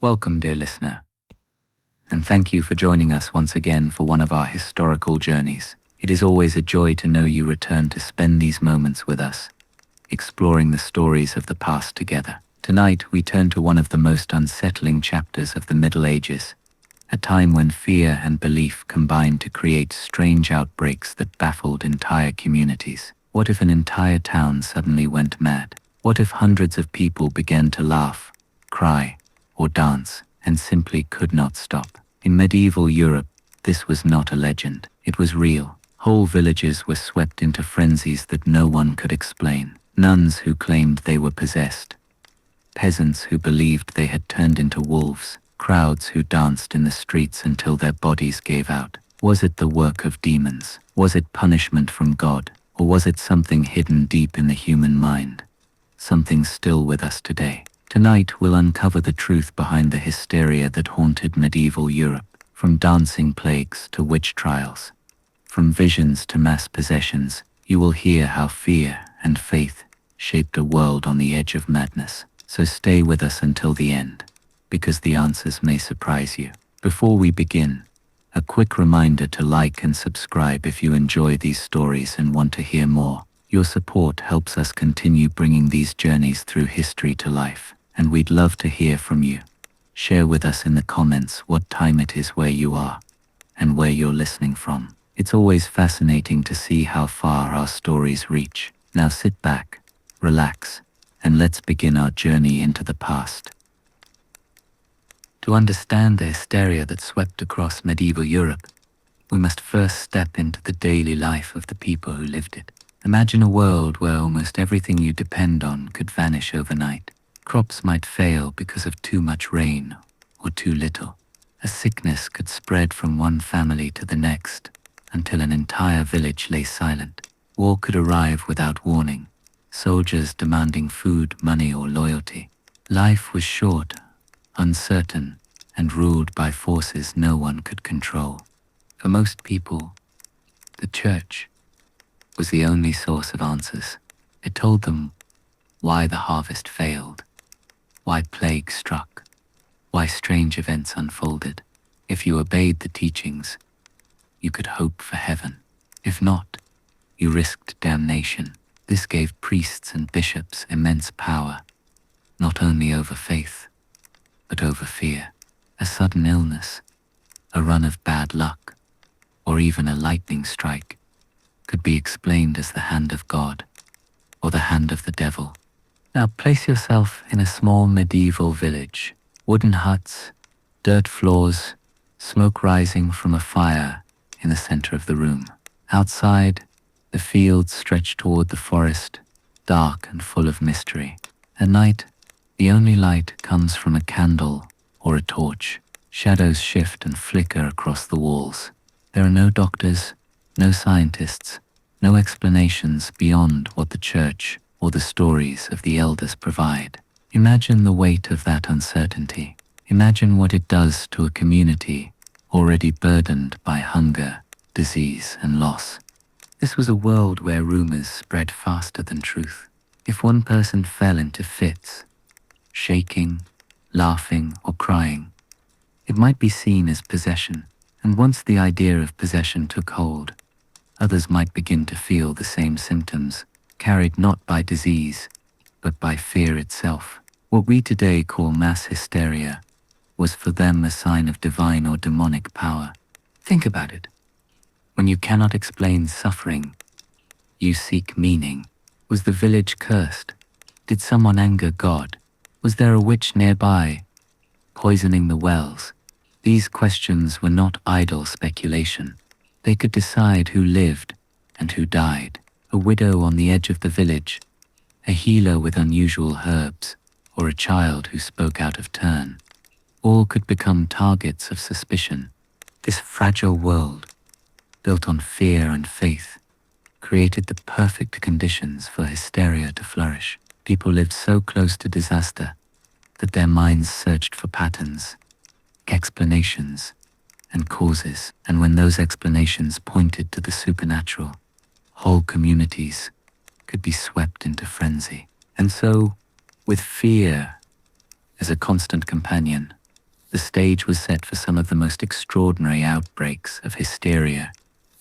Welcome, dear listener, and thank you for joining us once again for one of our historical journeys. It is always a joy to know you return to spend these moments with us, exploring the stories of the past together. Tonight, we turn to one of the most unsettling chapters of the Middle Ages, a time when fear and belief combined to create strange outbreaks that baffled entire communities. What if an entire town suddenly went mad? What if hundreds of people began to laugh, cry, or dance, and simply could not stop? In medieval Europe, this was not a legend. It was real. Whole villages were swept into frenzies that no one could explain. Nuns who claimed they were possessed, peasants who believed they had turned into wolves, crowds who danced in the streets until their bodies gave out. Was it the work of demons? Was it punishment from God? Or was it something hidden deep in the human mind? Something still with us today. Tonight we'll uncover the truth behind the hysteria that haunted medieval Europe, from dancing plagues to witch trials, from visions to mass possessions. You will hear how fear and faith shaped a world on the edge of madness. So stay with us until the end, because the answers may surprise you. Before we begin, a quick reminder to like and subscribe if you enjoy these stories and want to hear more. Your support helps us continue bringing these journeys through history to life, and we'd love to hear from you. Share with us in the comments what time it is where you are, and where you're listening from. It's always fascinating to see how far our stories reach. Now sit back, relax, and let's begin our journey into the past. To understand the hysteria that swept across medieval Europe, we must first step into the daily life of the people who lived it. Imagine a world where almost everything you depend on could vanish overnight. Crops might fail because of too much rain or too little. A sickness could spread from one family to the next until an entire village lay silent. War could arrive without warning, soldiers demanding food, money, or loyalty. Life was short, uncertain, and ruled by forces no one could control. For most people, the church was the only source of answers. It told them why the harvest failed, why plague struck, why strange events unfolded. If you obeyed the teachings, you could hope for heaven. If not, you risked damnation. This gave priests and bishops immense power, not only over faith, but over fear. A sudden illness, a run of bad luck, or even a lightning strike could be explained as the hand of God or the hand of the devil. Now place yourself in a small medieval village. Wooden huts, dirt floors, smoke rising from a fire in the center of the room. Outside, the fields stretch toward the forest, dark and full of mystery. At night, the only light comes from a candle or a torch. Shadows shift and flicker across the walls. There are no doctors, no scientists, no explanations beyond what the church or the stories of the elders provide. Imagine the weight of that uncertainty. Imagine what it does to a community already burdened by hunger, disease, and loss. This was a world where rumors spread faster than truth. If one person fell into fits, shaking, laughing, or crying, it might be seen as possession. And once the idea of possession took hold, others might begin to feel the same symptoms, carried not by disease, but by fear itself. What we today call mass hysteria was for them a sign of divine or demonic power. Think about it. When you cannot explain suffering, you seek meaning. Was the village cursed? Did someone anger God? Was there a witch nearby, poisoning the wells? These questions were not idle speculation. They could decide who lived and who died. A widow on the edge of the village, a healer with unusual herbs, or a child who spoke out of turn. All could become targets of suspicion. This fragile world, built on fear and faith, created the perfect conditions for hysteria to flourish. People lived so close to disaster that their minds searched for patterns, explanations, and causes. And when those explanations pointed to the supernatural, whole communities could be swept into frenzy. And so, with fear as a constant companion, The stage was set for some of the most extraordinary outbreaks of hysteria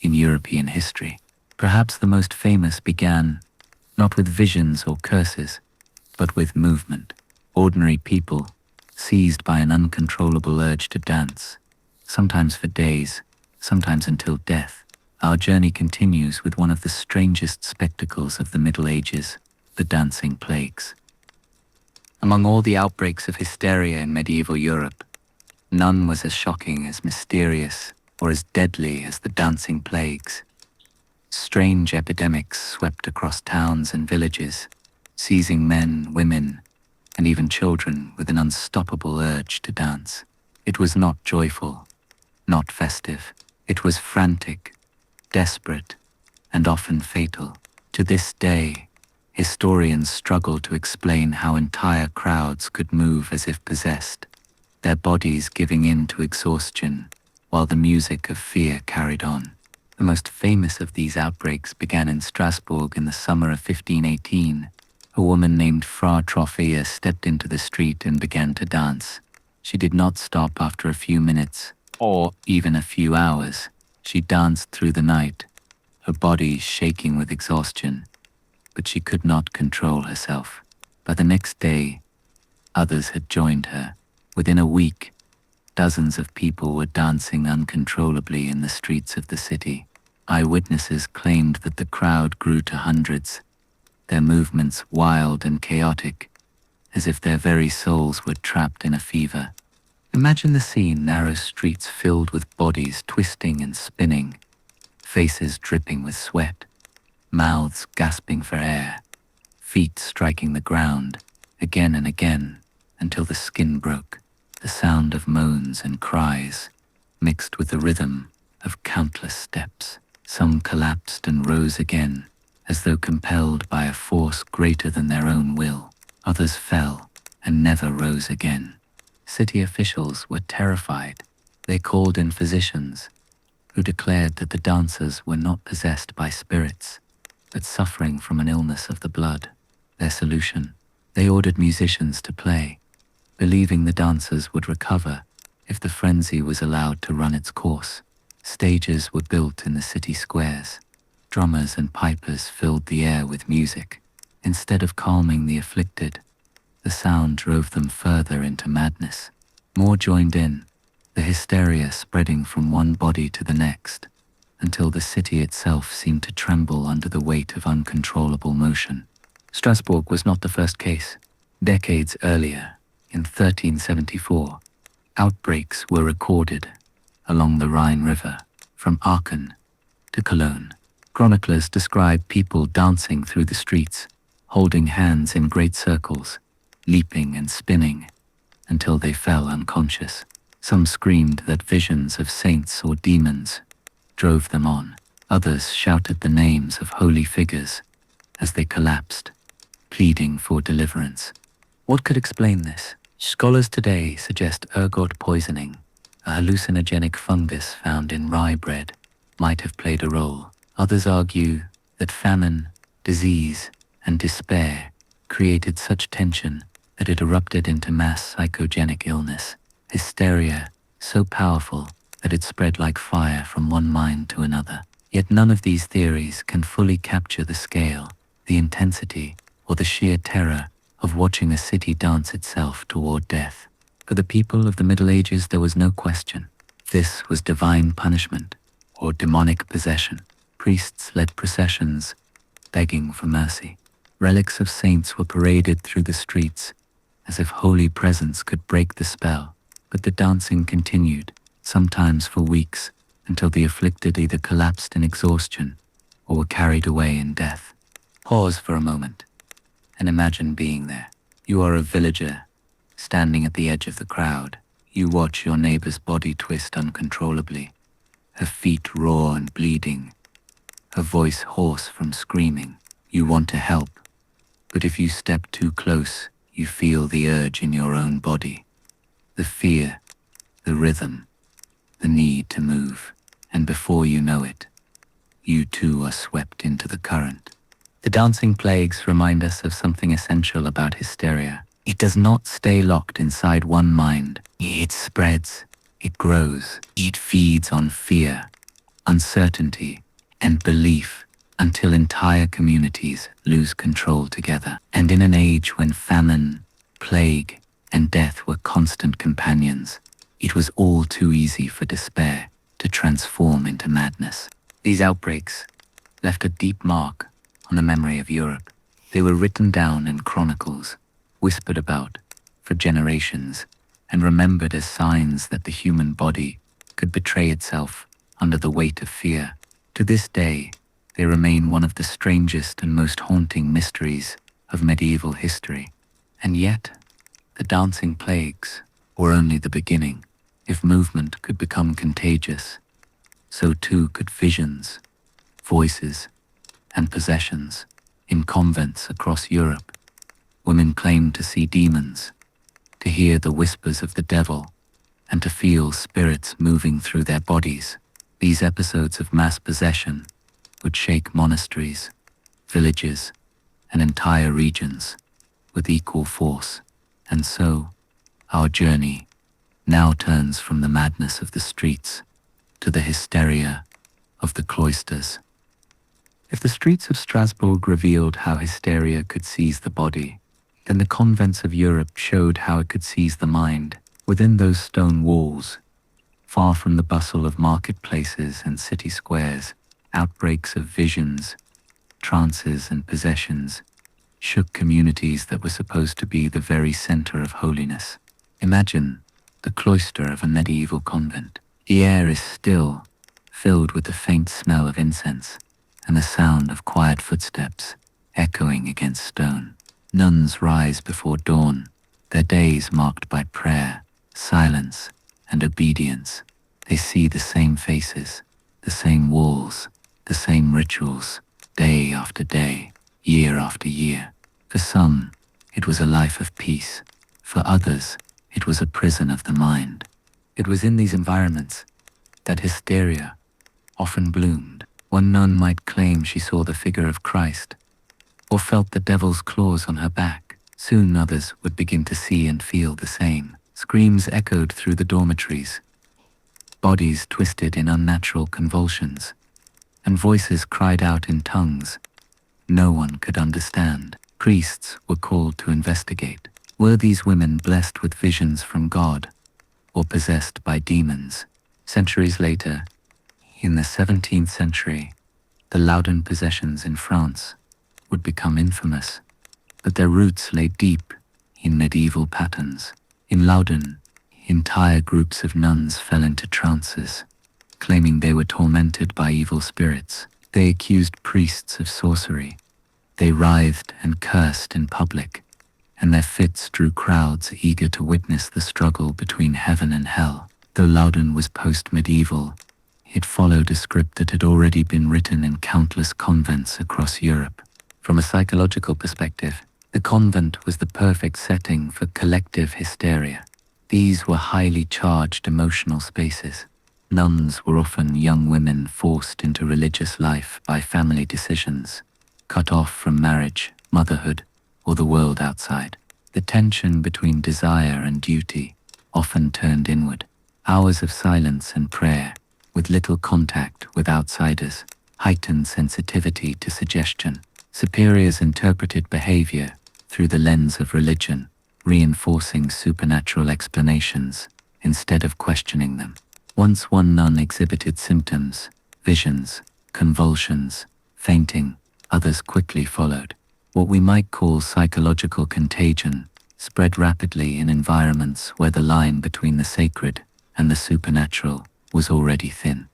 in European history. Perhaps the most famous began not with visions or curses, but with movement. Ordinary people, seized by an uncontrollable urge to dance, sometimes for days, sometimes until death. Our journey continues with one of the strangest spectacles of the Middle Ages, the Dancing Plagues. Among all the outbreaks of hysteria in medieval Europe, none was as shocking, as mysterious, or as deadly as the Dancing Plagues. Strange epidemics swept across towns and villages, seizing men, women, and even children with an unstoppable urge to dance. It was not joyful, not festive. It was frantic, desperate, and often fatal. To this day, historians struggle to explain how entire crowds could move as if possessed, their bodies giving in to exhaustion, while the music of fear carried on. The most famous of these outbreaks began in Strasbourg in the summer of 1518. A woman named Frau Trophea stepped into the street and began to dance. She did not stop after a few minutes, or even a few hours. She danced through the night, her body shaking with exhaustion, but she could not control herself. By the next day, others had joined her. Within a week, dozens of people were dancing uncontrollably in the streets of the city. Eyewitnesses claimed that the crowd grew to hundreds, their movements wild and chaotic, as if their very souls were trapped in a fever. Imagine the scene: narrow streets filled with bodies twisting and spinning, faces dripping with sweat, mouths gasping for air, feet striking the ground again and again until the skin broke. The sound of moans and cries mixed with the rhythm of countless steps. Some collapsed and rose again, as though compelled by a force greater than their own will. Others fell and never rose again. City officials were terrified. They called in physicians, who declared that the dancers were not possessed by spirits, but suffering from an illness of the blood. Their solution: they ordered musicians to play, believing the dancers would recover if the frenzy was allowed to run its course. Stages were built in the city squares. Drummers and pipers filled the air with music. Instead of calming the afflicted, the sound drove them further into madness. More joined in, the hysteria spreading from one body to the next, until the city itself seemed to tremble under the weight of uncontrollable motion. Strasbourg was not the first case. Decades earlier, in 1374, outbreaks were recorded along the Rhine River, from Aachen to Cologne. Chroniclers describe people dancing through the streets, holding hands in great circles, leaping and spinning until they fell unconscious. Some screamed that visions of saints or demons drove them on. Others shouted the names of holy figures as they collapsed, pleading for deliverance. What could explain this? Scholars today suggest ergot poisoning, a hallucinogenic fungus found in rye bread, might have played a role. Others argue that famine, disease, and despair created such tension that it erupted into mass psychogenic illness, hysteria so powerful that it spread like fire from one mind to another. Yet none of these theories can fully capture the scale, the intensity, or the sheer terror of watching a city dance itself toward death. For the people of the Middle Ages, there was no question. This was divine punishment or demonic possession. Priests led processions, begging for mercy. Relics of saints were paraded through the streets, as if holy presence could break the spell. But the dancing continued, sometimes for weeks, until the afflicted either collapsed in exhaustion or were carried away in death. Pause for a moment and imagine being there. You are a villager, standing at the edge of the crowd. You watch your neighbor's body twist uncontrollably, her feet raw and bleeding, her voice hoarse from screaming. You want to help, but if you step too close, you feel the urge in your own body, the fear, the rhythm, the need to move, and before you know it, you too are swept into the current. The Dancing Plagues remind us of something essential about hysteria. It does not stay locked inside one mind. It spreads, it grows, it feeds on fear, uncertainty, and belief until entire communities lose control together. And in an age when famine, plague, and death were constant companions, it was all too easy for despair to transform into madness. These outbreaks left a deep mark on the memory of Europe. They were written down in chronicles, whispered about for generations, and remembered as signs that the human body could betray itself under the weight of fear. To this day, they remain one of the strangest and most haunting mysteries of medieval history. And yet, the dancing plagues were only the beginning. If movement could become contagious, so too could visions, voices, and possessions. In convents across Europe, women claimed to see demons, to hear the whispers of the devil, and to feel spirits moving through their bodies. These episodes of mass possession would shake monasteries, villages, and entire regions with equal force. And so, our journey now turns from the madness of the streets to the hysteria of the cloisters. If the streets of Strasbourg revealed how hysteria could seize the body, then the convents of Europe showed how it could seize the mind. Within those stone walls, far from the bustle of marketplaces and city squares, outbreaks of visions, trances, and possessions shook communities that were supposed to be the very center of holiness. Imagine the cloister of a medieval convent. The air is still, filled with the faint smell of incense and the sound of quiet footsteps echoing against stone. Nuns rise before dawn, their days marked by prayer, silence, and obedience. They see the same faces, the same walls, the same rituals, day after day, year after year. For some, it was a life of peace. For others, it was a prison of the mind. It was in these environments that hysteria often bloomed. One nun might claim she saw the figure of Christ, or felt the devil's claws on her back. Soon others would begin to see and feel the same. Screams echoed through the dormitories, bodies twisted in unnatural convulsions, and voices cried out in tongues no one could understand. Priests were called to investigate. Were these women blessed with visions from God, or possessed by demons? Centuries later, in the 17th century, the Loudun possessions in France would become infamous, but their roots lay deep in medieval patterns. In Loudun, entire groups of nuns fell into trances, claiming they were tormented by evil spirits. They accused priests of sorcery. They writhed and cursed in public, and their fits drew crowds eager to witness the struggle between heaven and hell. Though Loudun was post-medieval, it followed a script that had already been written in countless convents across Europe. From a psychological perspective, the convent was the perfect setting for collective hysteria. These were highly charged emotional spaces. Nuns were often young women forced into religious life by family decisions, cut off from marriage, motherhood, or the world outside. The tension between desire and duty often turned inward. Hours of silence and prayer, with little contact with outsiders, heightened sensitivity to suggestion. Superiors interpreted behavior through the lens of religion, reinforcing supernatural explanations instead of questioning them. Once one nun exhibited symptoms, visions, convulsions, fainting, others quickly followed. What we might call psychological contagion spread rapidly in environments where the line between the sacred and the supernatural was already thin.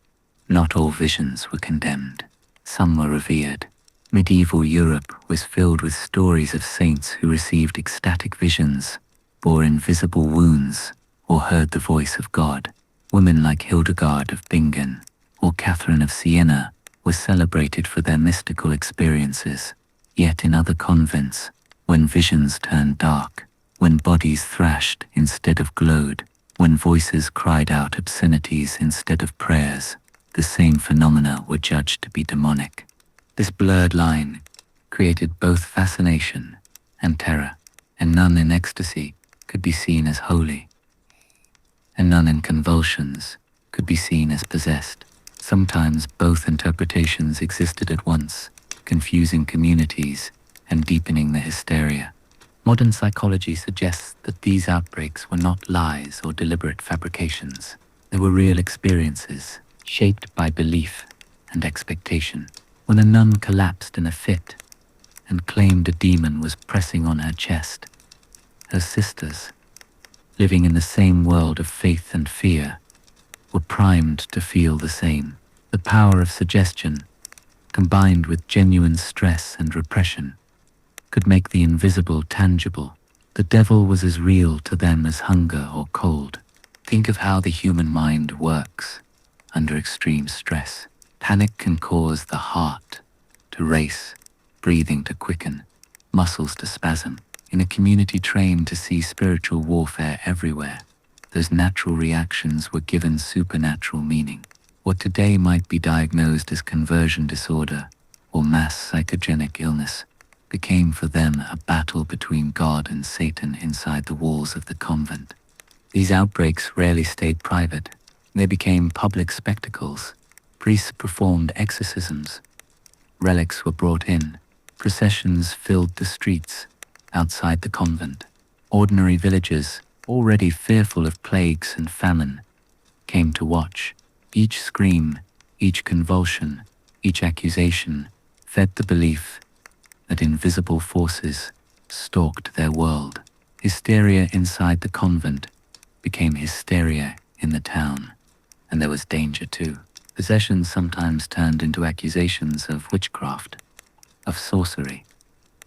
Not all visions were condemned. Some were revered. Medieval Europe was filled with stories of saints who received ecstatic visions, bore invisible wounds, or heard the voice of God. Women like Hildegard of Bingen or Catherine of Siena were celebrated for their mystical experiences. Yet in other convents, when visions turned dark, when bodies thrashed instead of glowed, when voices cried out obscenities instead of prayers, the same phenomena were judged to be demonic. This blurred line created both fascination and terror, A nun in ecstasy could be seen as holy. A nun in convulsions could be seen as possessed. Sometimes both interpretations existed at once, confusing communities and deepening the hysteria. Modern psychology suggests that these outbreaks were not lies or deliberate fabrications. They were real experiences, shaped by belief and expectation. When a nun collapsed in a fit and claimed a demon was pressing on her chest, her sisters, living in the same world of faith and fear, were primed to feel the same. The power of suggestion, combined with genuine stress and repression, could make the invisible tangible. The devil was as real to them as hunger or cold. Think of how the human mind works under extreme stress. Panic can cause the heart to race, breathing to quicken, muscles to spasm. In a community trained to see spiritual warfare everywhere, those natural reactions were given supernatural meaning. What today might be diagnosed as conversion disorder or mass psychogenic illness became for them a battle between God and Satan inside the walls of the convent. These outbreaks rarely stayed private. They became public spectacles. Priests performed exorcisms. Relics were brought in. Processions filled the streets outside the convent. Ordinary villagers, already fearful of plagues and famine, came to watch. Each scream, each convulsion, each accusation fed the belief that invisible forces stalked their world. Hysteria inside the convent became hysteria in the town, and there was danger too. Possessions sometimes turned into accusations of witchcraft, of sorcery,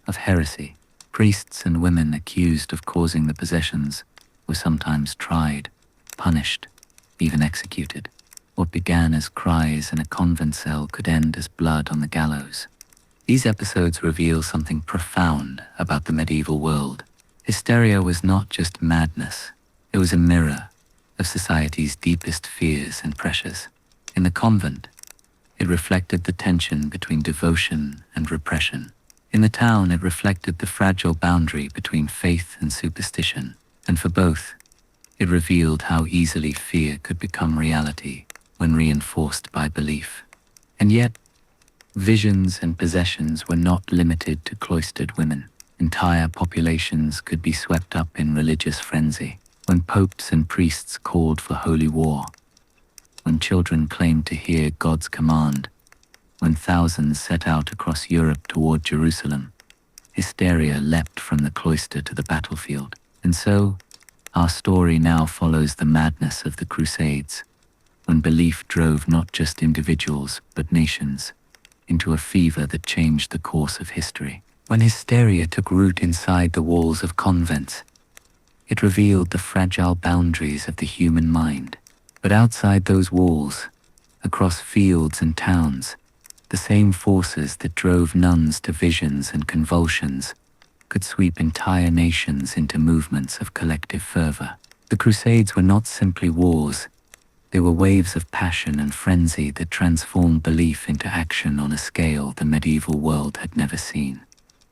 of heresy. Priests and women accused of causing the possessions were sometimes tried, punished, even executed. What began as cries in a convent cell could end as blood on the gallows. These episodes reveal something profound about the medieval world. Hysteria was not just madness. It was a mirror of society's deepest fears and pressures. In the convent, it reflected the tension between devotion and repression. In the town, it reflected the fragile boundary between faith and superstition. And for both, it revealed how easily fear could become reality when reinforced by belief. And yet, visions and possessions were not limited to cloistered women. Entire populations could be swept up in religious frenzy. When popes and priests called for holy war, when children claimed to hear God's command, when thousands set out across Europe toward Jerusalem, hysteria leapt from the cloister to the battlefield. And so, our story now follows the madness of the Crusades, when belief drove not just individuals but nations into a fever that changed the course of history. When hysteria took root inside the walls of convents, it revealed the fragile boundaries of the human mind. But outside those walls, across fields and towns, the same forces that drove nuns to visions and convulsions could sweep entire nations into movements of collective fervor. The Crusades were not simply wars. They were waves of passion and frenzy that transformed belief into action on a scale the medieval world had never seen.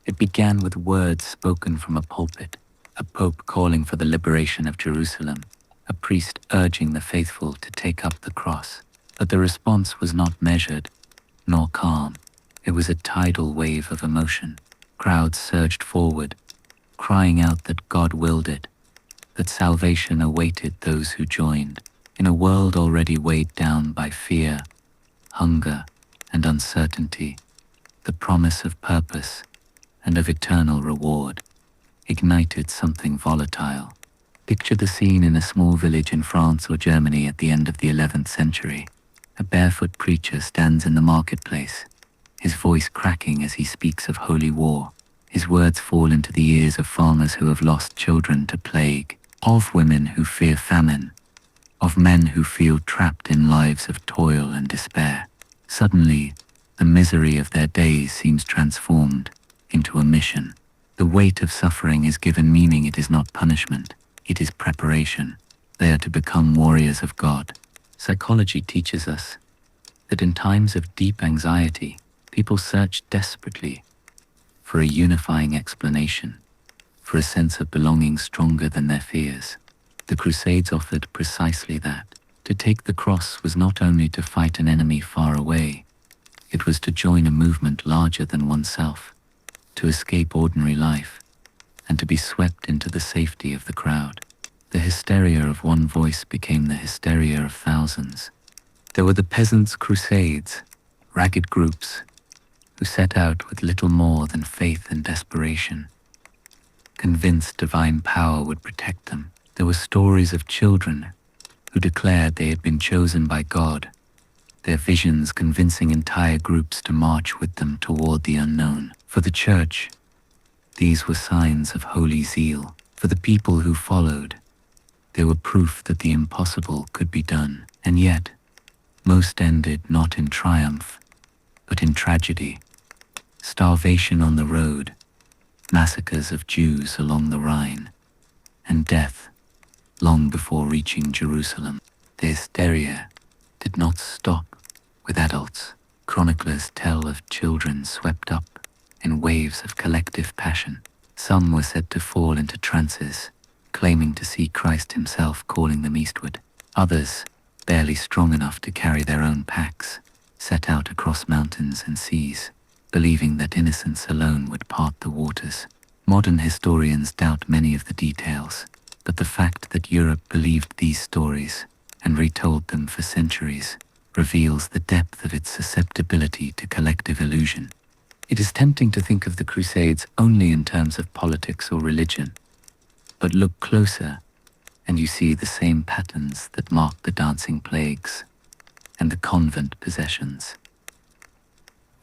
It began with words spoken from a pulpit, a pope calling for the liberation of Jerusalem, a priest urging the faithful to take up the cross. But the response was not measured, nor calm. It was a tidal wave of emotion. Crowds surged forward, crying out that God willed it, that salvation awaited those who joined. In a world already weighed down by fear, hunger, and uncertainty, the promise of purpose and of eternal reward ignited something volatile. Picture the scene in a small village in France or Germany at the end of the 11th century. A barefoot preacher stands in the marketplace, his voice cracking as he speaks of holy war. His words fall into the ears of farmers who have lost children to plague, of women who fear famine, of men who feel trapped in lives of toil and despair. Suddenly, the misery of their days seems transformed into a mission. The weight of suffering is given meaning. It is not punishment, it is preparation. They are to become warriors of God. Psychology teaches us that in times of deep anxiety, people search desperately for a unifying explanation, for a sense of belonging stronger than their fears. The Crusades offered precisely that. To take the cross was not only to fight an enemy far away, it was to join a movement larger than oneself, to escape ordinary life, and to be swept into the safety of the crowd. The hysteria of one voice became the hysteria of thousands. There were the peasants' crusades, ragged groups, who set out with little more than faith and desperation, convinced divine power would protect them. There were stories of children who declared they had been chosen by God, their visions convincing entire groups to march with them toward the unknown. For the church, these were signs of holy zeal. For the people who followed, they were proof that the impossible could be done. And yet, most ended not in triumph, but in tragedy. Starvation on the road, massacres of Jews along the Rhine, and death long before reaching Jerusalem. The hysteria did not stop with adults. Chroniclers tell of children swept up in waves of collective passion. Some were said to fall into trances, claiming to see Christ himself calling them eastward. Others, barely strong enough to carry their own packs, set out across mountains and seas, believing that innocence alone would part the waters. Modern historians doubt many of the details, but the fact that Europe believed these stories and retold them for centuries reveals the depth of its susceptibility to collective illusion. It is tempting to think of the Crusades only in terms of politics or religion, but look closer and you see the same patterns that mark the Dancing Plagues and the convent possessions.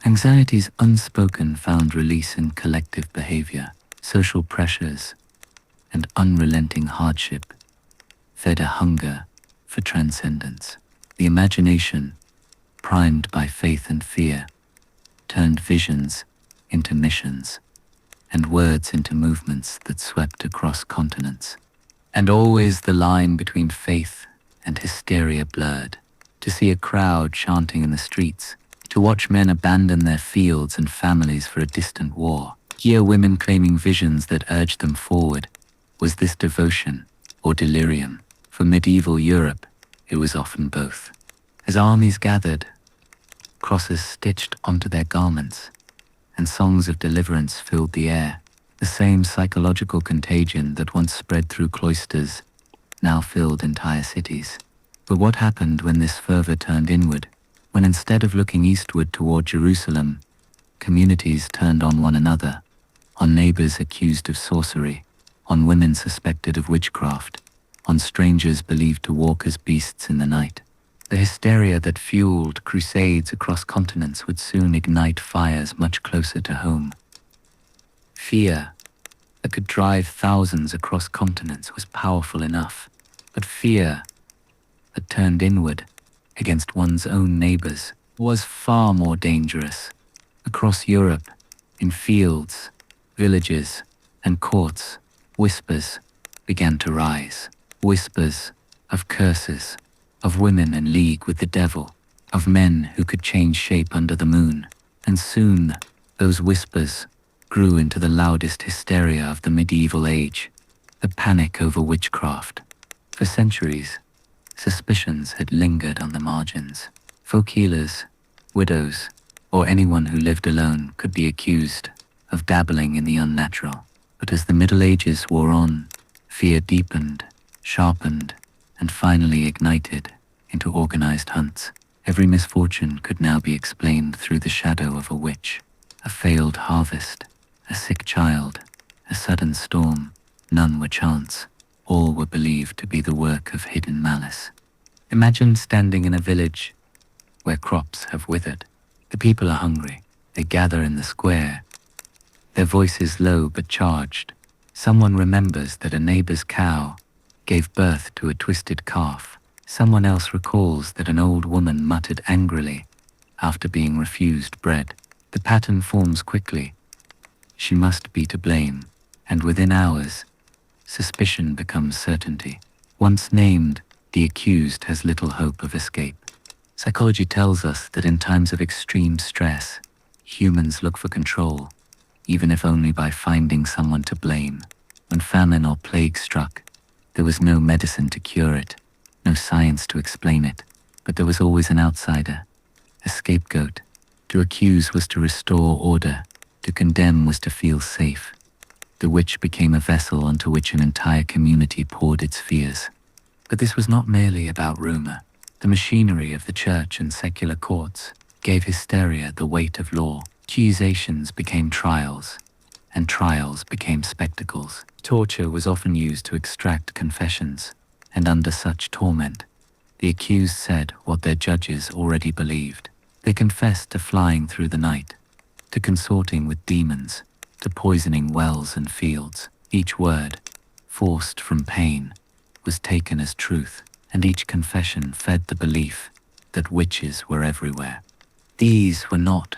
Anxieties unspoken found release in collective behavior. Social pressures and unrelenting hardship fed a hunger for transcendence. The imagination, primed by faith and fear, turned visions into missions, and words into movements that swept across continents. And always the line between faith and hysteria blurred. To see a crowd chanting in the streets, to watch men abandon their fields and families for a distant war, hear women claiming visions that urged them forward. Was this devotion or delirium? For medieval Europe, it was often both. As armies gathered, crosses stitched onto their garments, and songs of deliverance filled the air, the same psychological contagion that once spread through cloisters now filled entire cities. But what happened when this fervor turned inward? When instead of looking eastward toward Jerusalem, communities turned on one another, on neighbors accused of sorcery, on women suspected of witchcraft, on strangers believed to walk as beasts in the night. The hysteria that fueled crusades across continents would soon ignite fires much closer to home. Fear that could drive thousands across continents was powerful enough, but fear that turned inward against one's own neighbors was far more dangerous. Across Europe, in fields, villages, and courts, whispers began to rise. Whispers of curses, of women in league with the devil, of men who could change shape under the moon. And soon, those whispers grew into the loudest hysteria of the medieval age, the panic over witchcraft. For centuries, suspicions had lingered on the margins. Folk healers, widows, or anyone who lived alone could be accused of dabbling in the unnatural. But as the Middle Ages wore on, fear deepened, sharpened, and finally ignited into organized hunts. Every misfortune could now be explained through the shadow of a witch. A failed harvest, a sick child, a sudden storm. None were chance. All were believed to be the work of hidden malice. Imagine standing in a village where crops have withered. The people are hungry. They gather in the square, their voices low but charged. Someone remembers that a neighbor's cow gave birth to a twisted calf. Someone else recalls that an old woman muttered angrily after being refused bread. The pattern forms quickly. She must be to blame, and within hours, suspicion becomes certainty. Once named, the accused has little hope of escape. Psychology tells us that in times of extreme stress, humans look for control, even if only by finding someone to blame. When famine or plague struck, there was no medicine to cure it, no science to explain it, but there was always an outsider, a scapegoat. To accuse was to restore order, to condemn was to feel safe. The witch became a vessel onto which an entire community poured its fears. But this was not merely about rumor. The machinery of the church and secular courts gave hysteria the weight of law. Accusations became trials, and trials became spectacles. Torture was often used to extract confessions, and under such torment, the accused said what their judges already believed. They confessed to flying through the night, to consorting with demons, to poisoning wells and fields. Each word, forced from pain, was taken as truth, and each confession fed the belief that witches were everywhere. These were not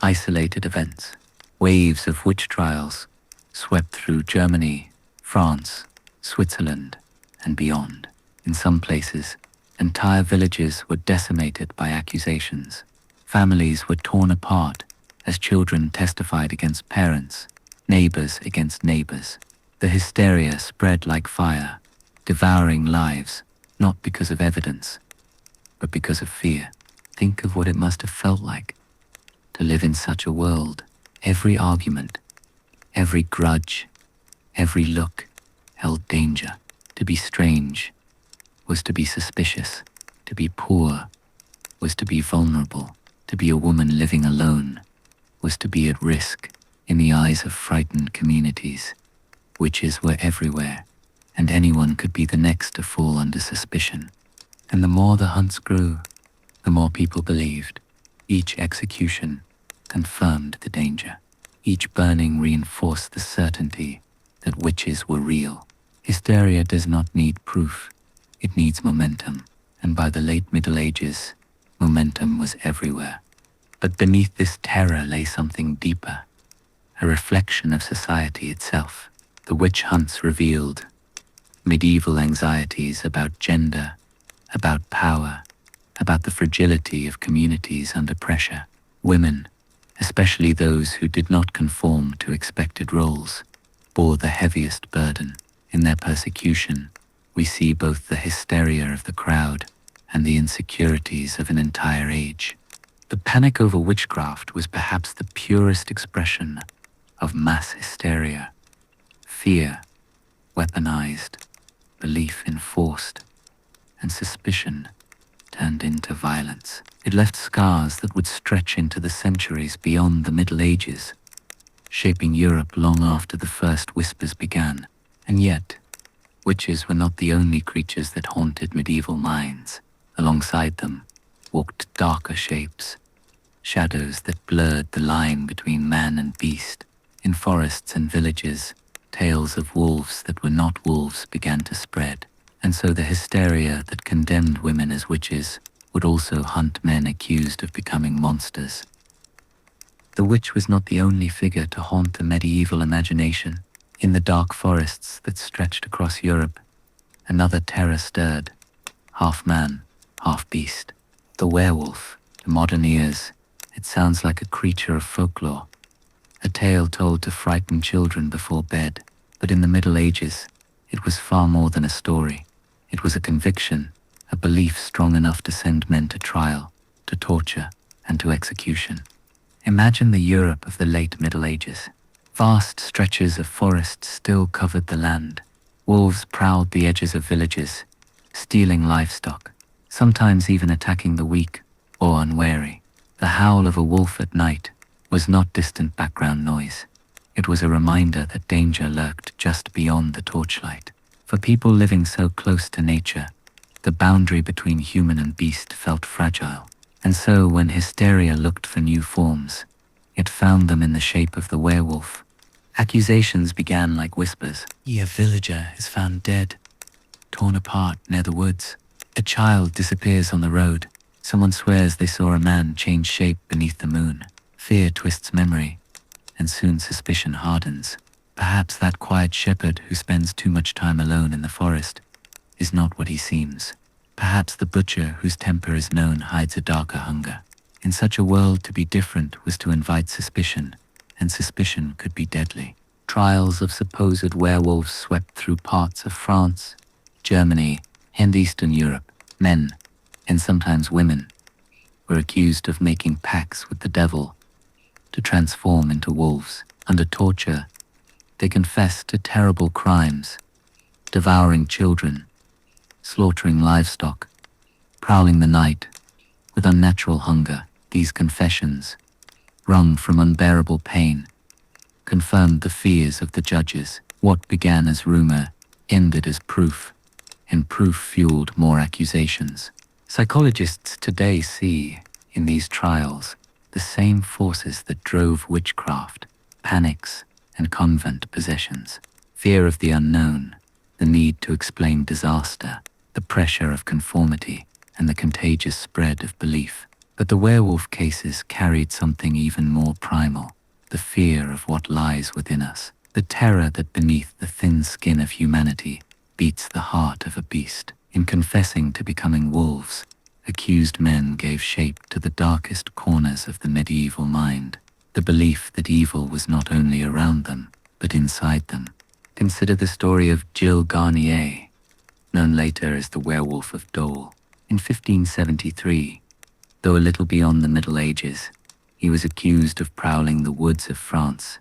isolated events. Waves of witch trials swept through Germany, France, Switzerland, and beyond. In some places, entire villages were decimated by accusations. Families were torn apart as children testified against parents, neighbors against neighbors. The hysteria spread like fire, devouring lives, not because of evidence, but because of fear. Think of what it must have felt like to live in such a world. Every argument, every grudge, every look held danger. To be strange was to be suspicious. To be poor was to be vulnerable. To be a woman living alone was to be at risk. In the eyes of frightened communities, witches were everywhere, and anyone could be the next to fall under suspicion. And the more the hunts grew, the more people believed. Each execution confirmed the danger. Each burning reinforced the certainty that witches were real. Hysteria does not need proof, it needs momentum. And by the late Middle Ages, momentum was everywhere. But beneath this terror lay something deeper, a reflection of society itself. The witch hunts revealed medieval anxieties about gender, about power, about the fragility of communities under pressure. Women, especially those who did not conform to expected roles, bore the heaviest burden. In their persecution, we see both the hysteria of the crowd and the insecurities of an entire age. The panic over witchcraft was perhaps the purest expression of mass hysteria. Fear, weaponized, belief enforced, and suspicion turned into violence. It left scars that would stretch into the centuries beyond the Middle Ages, shaping Europe long after the first whispers began. And yet, witches were not the only creatures that haunted medieval minds. Alongside them walked darker shapes, shadows that blurred the line between man and beast. In forests and villages, tales of wolves that were not wolves began to spread, and so the hysteria that condemned women as witches would also hunt men accused of becoming monsters. The witch was not the only figure to haunt the medieval imagination. In the dark forests that stretched across Europe, another terror stirred, half man, half beast. The werewolf. To modern ears, it sounds like a creature of folklore, a tale told to frighten children before bed. But in the Middle Ages, it was far more than a story. It was a conviction, a belief strong enough to send men to trial, to torture, and to execution. Imagine the Europe of the late Middle Ages. Vast stretches of forest still covered the land. Wolves prowled the edges of villages, stealing livestock, sometimes even attacking the weak or unwary. The howl of a wolf at night was not distant background noise. It was a reminder that danger lurked just beyond the torchlight. For people living so close to nature, the boundary between human and beast felt fragile. And so when hysteria looked for new forms, it found them in the shape of the werewolf. Accusations began like whispers. A villager is found dead, torn apart near the woods. A child disappears on the road. Someone swears they saw a man change shape beneath the moon. Fear twists memory, and soon suspicion hardens. Perhaps that quiet shepherd who spends too much time alone in the forest is not what he seems. Perhaps the butcher whose temper is known hides a darker hunger. In such a world, to be different was to invite suspicion, and suspicion could be deadly. Trials of supposed werewolves swept through parts of France, Germany, and Eastern Europe. Men, and sometimes women, were accused of making pacts with the devil to transform into wolves. Under torture, they confessed to terrible crimes, devouring children, slaughtering livestock, prowling the night with unnatural hunger. These confessions, wrung from unbearable pain, confirmed the fears of the judges. What began as rumor ended as proof, and proof fueled more accusations. Psychologists today see in these trials the same forces that drove witchcraft, panics, and convent possessions. Fear of the unknown, the need to explain disaster, the pressure of conformity, and the contagious spread of belief. But the werewolf cases carried something even more primal, the fear of what lies within us, the terror that beneath the thin skin of humanity beats the heart of a beast. In confessing to becoming wolves, accused men gave shape to the darkest corners of the medieval mind, the belief that evil was not only around them, but inside them. Consider the story of Gilles Garnier, known later as the Werewolf of Dole. In 1573, though a little beyond the Middle Ages, he was accused of prowling the woods of France,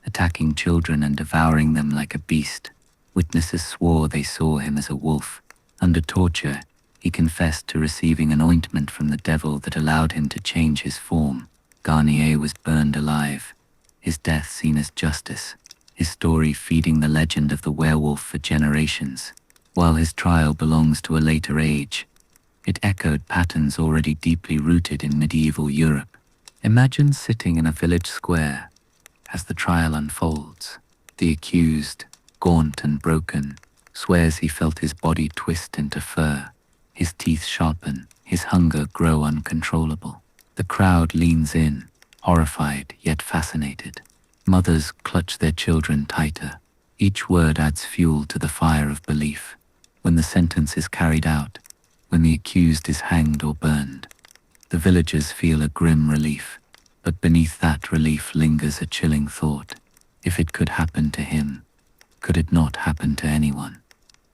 attacking children and devouring them like a beast. Witnesses swore they saw him as a wolf. Under torture, he confessed to receiving an ointment from the devil that allowed him to change his form. Garnier was burned alive, his death seen as justice, his story feeding the legend of the werewolf for generations. While his trial belongs to a later age, it echoed patterns already deeply rooted in medieval Europe. Imagine sitting in a village square as the trial unfolds. The accused, gaunt and broken, swears he felt his body twist into fur, his teeth sharpen, his hunger grow uncontrollable. The crowd leans in, horrified yet fascinated. Mothers clutch their children tighter. Each word adds fuel to the fire of belief. When the sentence is carried out, when the accused is hanged or burned, the villagers feel a grim relief, but beneath that relief lingers a chilling thought. If it could happen to him, could it not happen to anyone?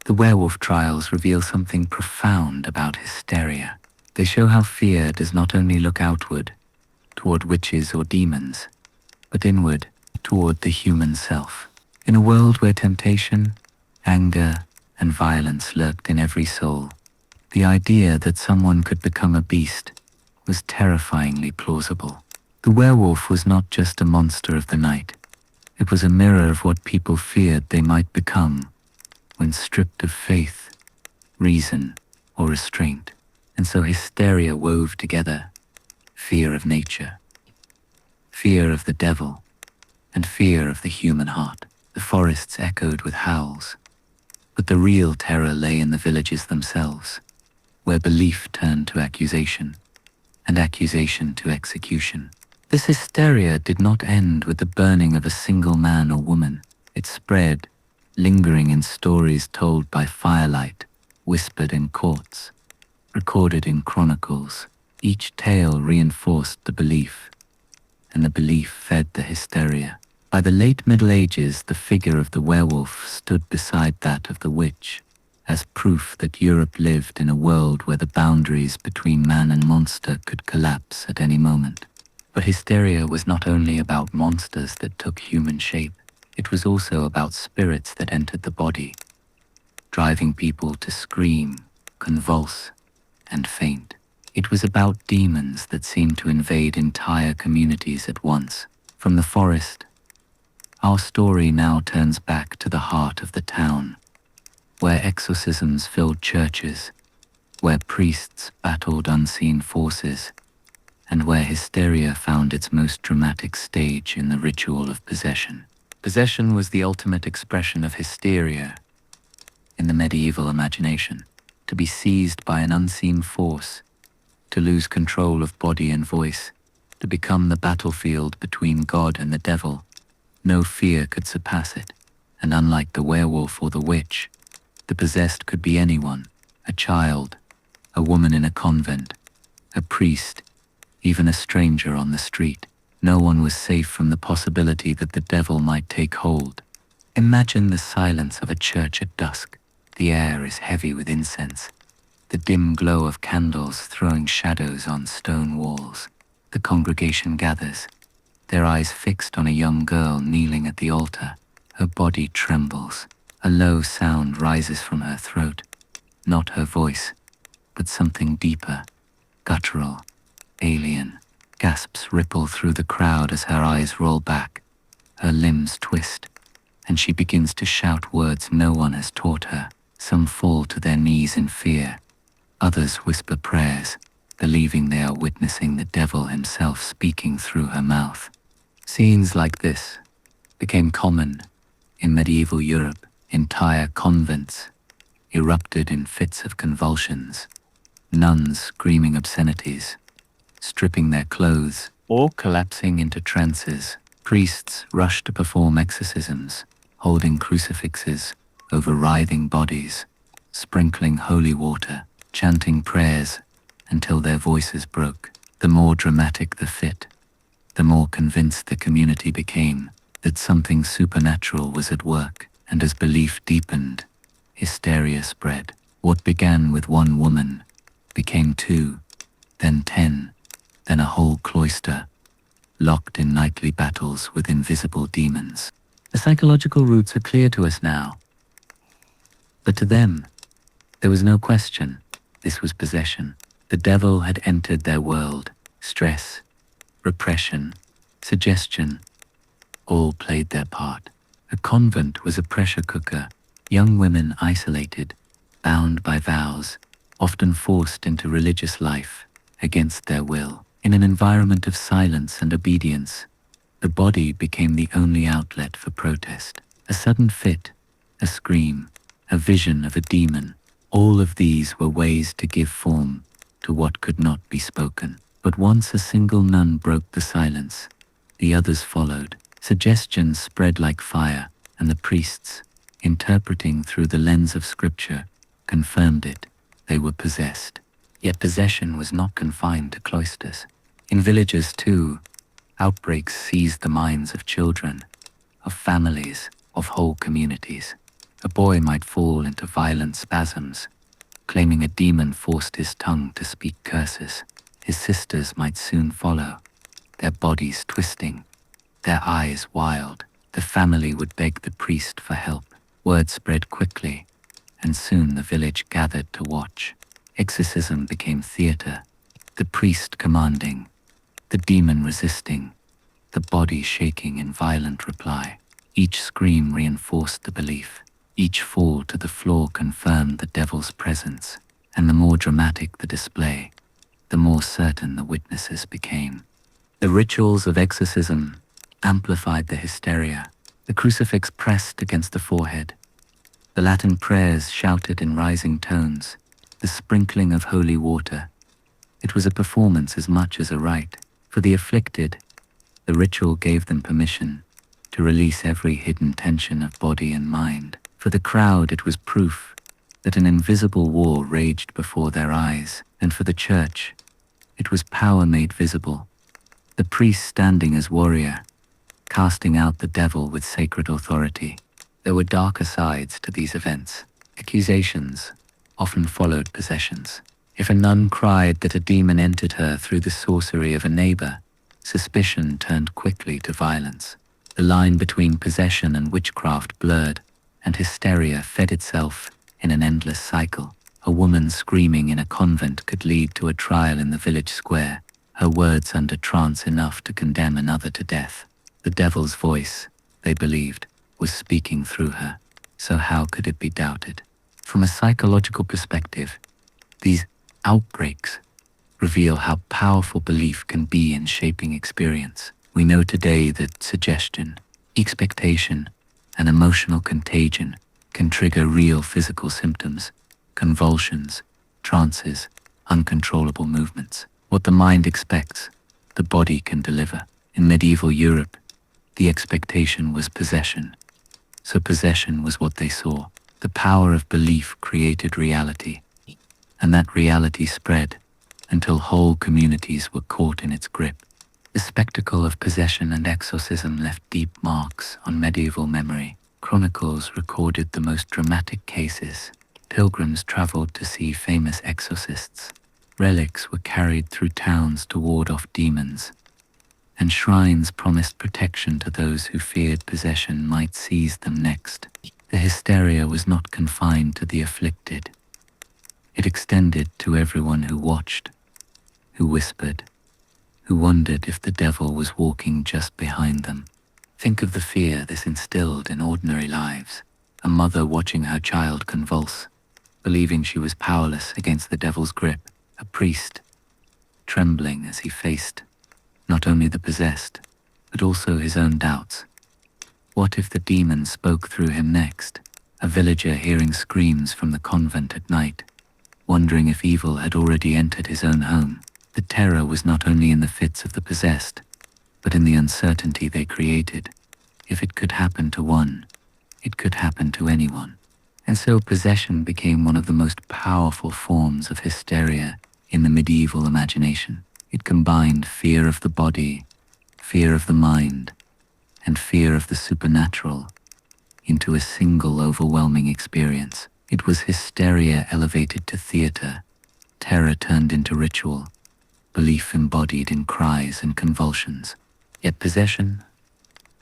The werewolf trials reveal something profound about hysteria. They show how fear does not only look outward, toward witches or demons, but inward, toward the human self. In a world where temptation, anger, and violence lurked in every soul, the idea that someone could become a beast was terrifyingly plausible. The werewolf was not just a monster of the night. It was a mirror of what people feared they might become when stripped of faith, reason, or restraint. And so hysteria wove together fear of nature, fear of the devil, and fear of the human heart. The forests echoed with howls, but the real terror lay in the villages themselves, where belief turned to accusation, and accusation to execution. This hysteria did not end with the burning of a single man or woman. It spread, lingering in stories told by firelight, whispered in courts, recorded in chronicles. Each tale reinforced the belief, and the belief fed the hysteria. By the late Middle Ages, the figure of the werewolf stood beside that of the witch, as proof that Europe lived in a world where the boundaries between man and monster could collapse at any moment. But hysteria was not only about monsters that took human shape, it was also about spirits that entered the body, driving people to scream, convulse, and faint. It was about demons that seemed to invade entire communities at once. From the forest, our story now turns back to the heart of the town, where exorcisms filled churches, where priests battled unseen forces, and where hysteria found its most dramatic stage in the ritual of possession. Possession was the ultimate expression of hysteria in the medieval imagination. To be seized by an unseen force, to lose control of body and voice, to become the battlefield between God and the devil. No fear could surpass it, and unlike the werewolf or the witch, the possessed could be anyone, a child, a woman in a convent, a priest, even a stranger on the street. No one was safe from the possibility that the devil might take hold. Imagine the silence of a church at dusk. The air is heavy with incense, the dim glow of candles throwing shadows on stone walls. The congregation gathers, their eyes fixed on a young girl kneeling at the altar. Her body trembles. A low sound rises from her throat, not her voice, but something deeper, guttural, alien. Gasps ripple through the crowd as her eyes roll back. Her limbs twist, and she begins to shout words no one has taught her. Some fall to their knees in fear. Others whisper prayers, believing they are witnessing the devil himself speaking through her mouth. Scenes like this became common in medieval Europe. Entire convents erupted in fits of convulsions, nuns screaming obscenities, stripping their clothes, or collapsing into trances. Priests rushed to perform exorcisms, holding crucifixes over writhing bodies, sprinkling holy water, chanting prayers until their voices broke. The more dramatic the fit, the more convinced the community became that something supernatural was at work. And as belief deepened, hysteria spread. What began with one woman became 2, then 10, then a whole cloister, locked in nightly battles with invisible demons. The psychological roots are clear to us now. But to them, there was no question. This was possession. The devil had entered their world. Stress, repression, suggestion, all played their part. A convent was a pressure cooker. Young women isolated, bound by vows, often forced into religious life against their will. In an environment of silence and obedience, the body became the only outlet for protest. A sudden fit, a scream, a vision of a demon, all of these were ways to give form to what could not be spoken. But once a single nun broke the silence, the others followed. Suggestions spread like fire, and the priests, interpreting through the lens of scripture, confirmed it. They were possessed. Yet possession was not confined to cloisters. In villages too, outbreaks seized the minds of children, of families, of whole communities. A boy might fall into violent spasms, claiming a demon forced his tongue to speak curses. His sisters might soon follow, their bodies twisting, their eyes wild. The family would beg the priest for help. Word spread quickly, and soon the village gathered to watch. Exorcism became theater, the priest commanding, the demon resisting, the body shaking in violent reply. Each scream reinforced the belief. Each fall to the floor confirmed the devil's presence, and the more dramatic the display, the more certain the witnesses became. The rituals of exorcism amplified the hysteria. The crucifix pressed against the forehead, the Latin prayers shouted in rising tones, the sprinkling of holy water. It was a performance as much as a rite. For the afflicted, the ritual gave them permission to release every hidden tension of body and mind. For the crowd, it was proof that an invisible war raged before their eyes. And for the church, it was power made visible, the priest standing as warrior, casting out the devil with sacred authority. There were darker sides to these events. Accusations often followed possessions. If a nun cried that a demon entered her through the sorcery of a neighbor, suspicion turned quickly to violence. The line between possession and witchcraft blurred, and hysteria fed itself in an endless cycle. A woman screaming in a convent could lead to a trial in the village square, her words under trance enough to condemn another to death. The devil's voice, they believed, was speaking through her, so how could it be doubted? From a psychological perspective, these outbreaks reveal how powerful belief can be in shaping experience. We know today that suggestion, expectation, and emotional contagion can trigger real physical symptoms, convulsions, trances, uncontrollable movements. What the mind expects, the body can deliver. In medieval Europe, the expectation was possession. So possession was what they saw. The power of belief created reality, and that reality spread until whole communities were caught in its grip. The spectacle of possession and exorcism left deep marks on medieval memory. Chronicles recorded the most dramatic cases. Pilgrims traveled to see famous exorcists. Relics were carried through towns to ward off demons, and shrines promised protection to those who feared possession might seize them next. The hysteria was not confined to the afflicted. It extended to everyone who watched, who whispered, who wondered if the devil was walking just behind them. Think of the fear this instilled in ordinary lives. A mother watching her child convulse, believing she was powerless against the devil's grip. A priest, trembling as he faced not only the possessed, but also his own doubts. What if the demon spoke through him next? A villager hearing screams from the convent at night, wondering if evil had already entered his own home. The terror was not only in the fits of the possessed, but in the uncertainty they created. If it could happen to one, it could happen to anyone. And so possession became one of the most powerful forms of hysteria in the medieval imagination. It combined fear of the body, fear of the mind, and fear of the supernatural into a single overwhelming experience. It was hysteria elevated to theater, terror turned into ritual, belief embodied in cries and convulsions. Yet possession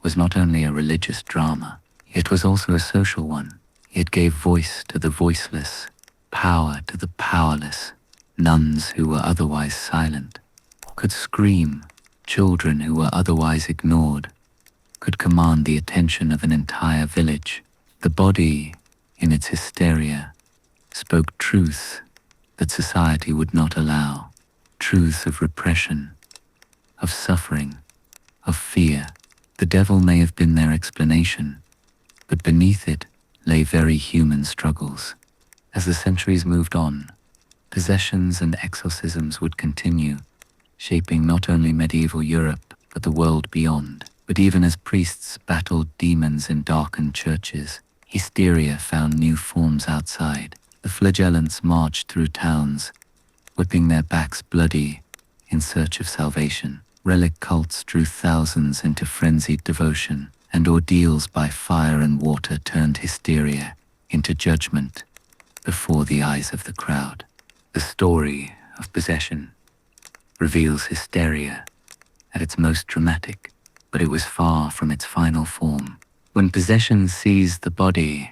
was not only a religious drama, it was also a social one. It gave voice to the voiceless, power to the powerless. Nuns who were otherwise silent could scream. Children who were otherwise ignored could command the attention of an entire village. The body, in its hysteria, spoke truths that society would not allow. Truths of repression, of suffering, of fear. The devil may have been their explanation, but beneath it lay very human struggles. As the centuries moved on, possessions and exorcisms would continue, shaping not only medieval Europe, but the world beyond. But even as priests battled demons in darkened churches, hysteria found new forms outside. The flagellants marched through towns, whipping their backs bloody in search of salvation. Relic cults drew thousands into frenzied devotion, and ordeals by fire and water turned hysteria into judgment before the eyes of the crowd. The story of possession reveals hysteria at its most dramatic, but it was far from its final form. When possession seized the body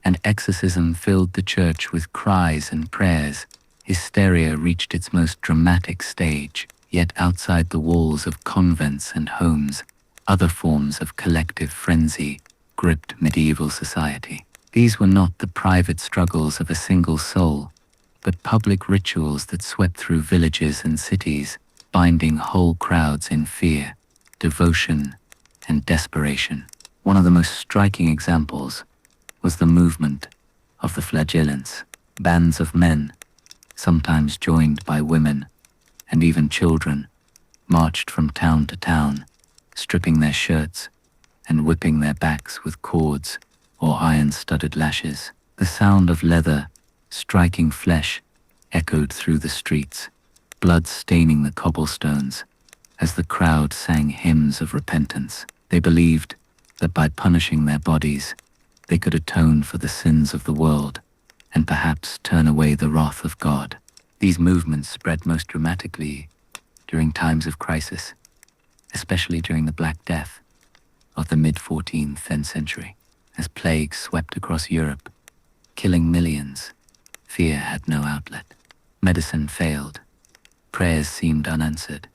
and exorcism filled the church with cries and prayers, hysteria reached its most dramatic stage. Yet outside the walls of convents and homes, other forms of collective frenzy gripped medieval society. These were not the private struggles of a single soul, but public rituals that swept through villages and cities, binding whole crowds in fear, devotion, and desperation. One of the most striking examples was the movement of the flagellants. Bands of men, sometimes joined by women and even children, marched from town to town, stripping their shirts and whipping their backs with cords or iron-studded lashes. The sound of leather striking flesh echoed through the streets, blood staining the cobblestones as the crowd sang hymns of repentance. They believed that by punishing their bodies, they could atone for the sins of the world and perhaps turn away the wrath of God. These movements spread most dramatically during times of crisis, especially during the Black Death of the mid-14th century. As plagues swept across Europe, killing millions, fear had no outlet. Medicine failed, prayers seemed unanswered,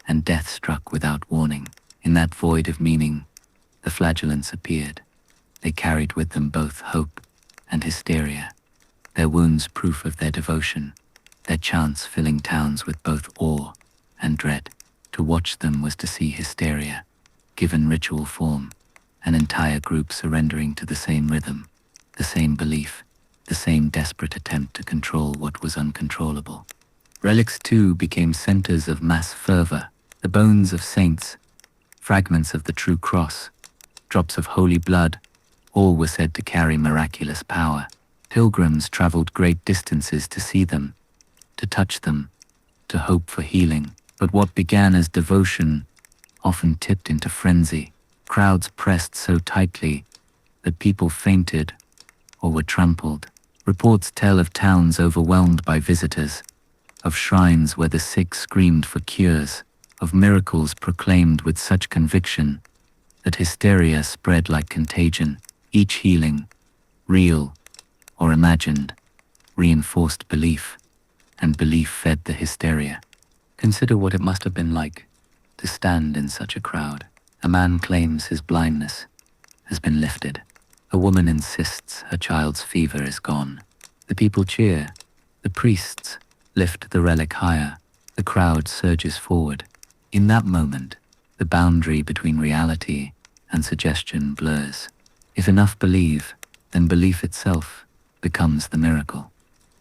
and death struck without warning. In that void of meaning, the flagellants appeared. They carried with them both hope and hysteria, their wounds proof of their devotion, their chants filling towns with both awe and dread. To watch them was to see hysteria, given ritual form, an entire group surrendering to the same rhythm, the same belief, the same desperate attempt to control what was uncontrollable. Relics too became centers of mass fervor. The bones of saints, fragments of the true cross, drops of holy blood, all were said to carry miraculous power. Pilgrims traveled great distances to see them, to touch them, to hope for healing. But what began as devotion often tipped into frenzy. Crowds pressed so tightly that people fainted or were trampled. Reports tell of towns overwhelmed by visitors, of shrines where the sick screamed for cures, of miracles proclaimed with such conviction that hysteria spread like contagion. Each healing, real or imagined, reinforced belief, and belief fed the hysteria. Consider what it must have been like to stand in such a crowd. A man claims his blindness has been lifted. A woman insists her child's fever is gone. The people cheer. The priests lift the relic higher. The crowd surges forward. In that moment, the boundary between reality and suggestion blurs. If enough believe, then belief itself becomes the miracle.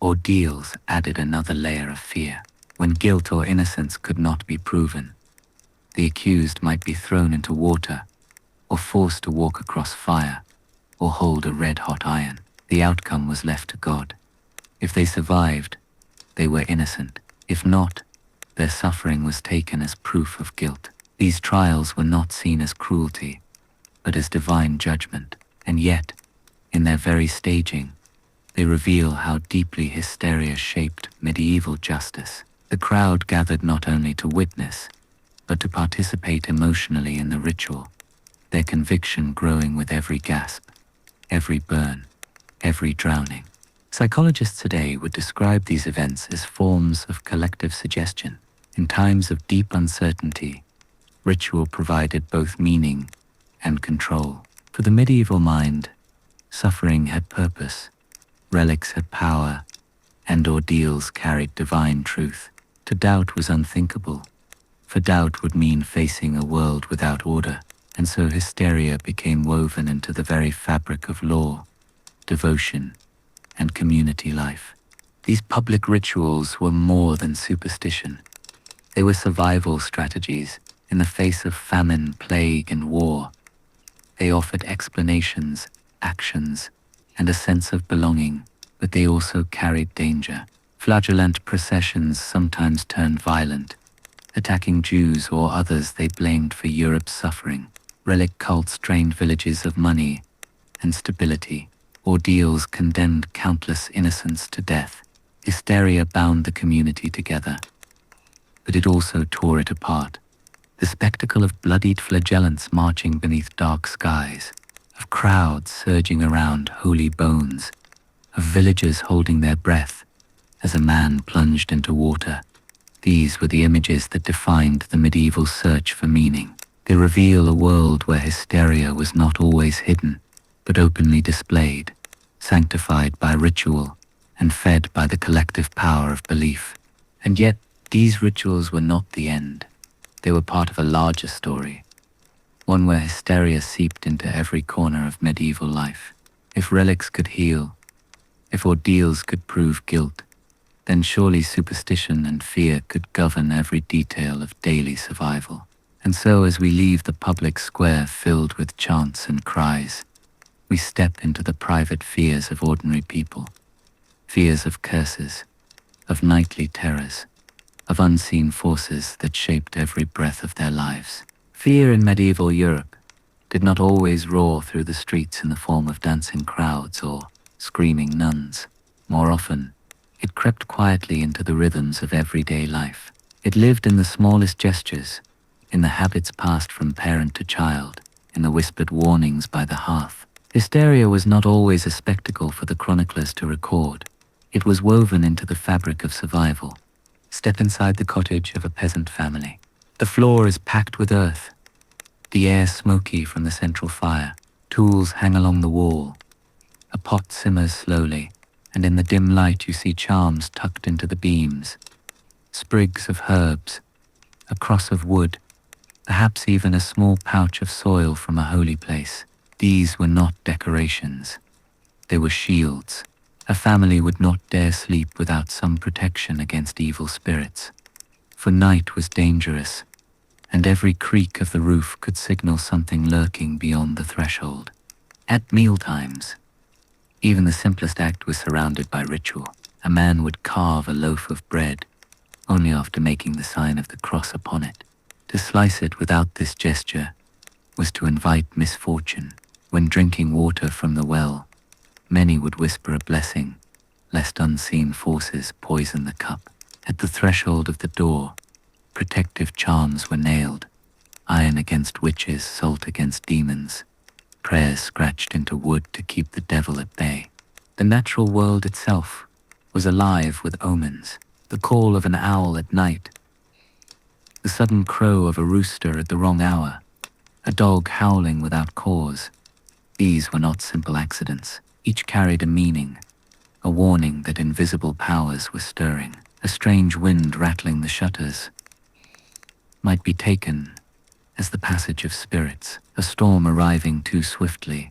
Ordeals added another layer of fear. When guilt or innocence could not be proven, the accused might be thrown into water, or forced to walk across fire, or hold a red-hot iron. The outcome was left to God. If they survived, they were innocent. If not, their suffering was taken as proof of guilt. These trials were not seen as cruelty, but as divine judgment. And yet, in their very staging, they reveal how deeply hysteria shaped medieval justice. The crowd gathered not only to witness, but to participate emotionally in the ritual, their conviction growing with every gasp, every burn, every drowning. Psychologists today would describe these events as forms of collective suggestion. In times of deep uncertainty, ritual provided both meaning and control. For the medieval mind, suffering had purpose, relics had power, and ordeals carried divine truth. To doubt was unthinkable, for doubt would mean facing a world without order, and so hysteria became woven into the very fabric of law, devotion, and community life. These public rituals were more than superstition. They were survival strategies in the face of famine, plague, and war. They offered explanations, actions, and a sense of belonging, but they also carried danger. Flagellant processions sometimes turned violent, attacking Jews or others they blamed for Europe's suffering. Relic cults drained villages of money and stability. Ordeals condemned countless innocents to death. Hysteria bound the community together, but it also tore it apart. The spectacle of bloodied flagellants marching beneath dark skies, of crowds surging around holy bones, of villagers holding their breath as a man plunged into water. These were the images that defined the medieval search for meaning. They reveal a world where hysteria was not always hidden, but openly displayed, sanctified by ritual, and fed by the collective power of belief. And yet, these rituals were not the end. They were part of a larger story, one where hysteria seeped into every corner of medieval life. If relics could heal, if ordeals could prove guilt, then surely superstition and fear could govern every detail of daily survival. And so as we leave the public square filled with chants and cries, we step into the private fears of ordinary people, fears of curses, of nightly terrors, of unseen forces that shaped every breath of their lives. Fear in medieval Europe did not always roar through the streets in the form of dancing crowds or screaming nuns. More often, it crept quietly into the rhythms of everyday life. It lived in the smallest gestures, in the habits passed from parent to child, in the whispered warnings by the hearth. Hysteria was not always a spectacle for the chroniclers to record. It was woven into the fabric of survival. Step inside the cottage of a peasant family. The floor is packed with earth, the air smoky from the central fire. Tools hang along the wall. A pot simmers slowly, and in the dim light you see charms tucked into the beams, sprigs of herbs, a cross of wood, perhaps even a small pouch of soil from a holy place. These were not decorations. They were shields. A family would not dare sleep without some protection against evil spirits, for night was dangerous, and every creak of the roof could signal something lurking beyond the threshold. At mealtimes, even the simplest act was surrounded by ritual. A man would carve a loaf of bread, only after making the sign of the cross upon it. To slice it without this gesture was to invite misfortune. When drinking water from the well, many would whisper a blessing, lest unseen forces poison the cup. At the threshold of the door, protective charms were nailed, iron against witches, salt against demons, prayers scratched into wood to keep the devil at bay. The natural world itself was alive with omens. The call of an owl at night, the sudden crow of a rooster at the wrong hour, a dog howling without cause. These were not simple accidents. Each carried a meaning, a warning that invisible powers were stirring. A strange wind rattling the shutters might be taken as the passage of spirits. A storm arriving too swiftly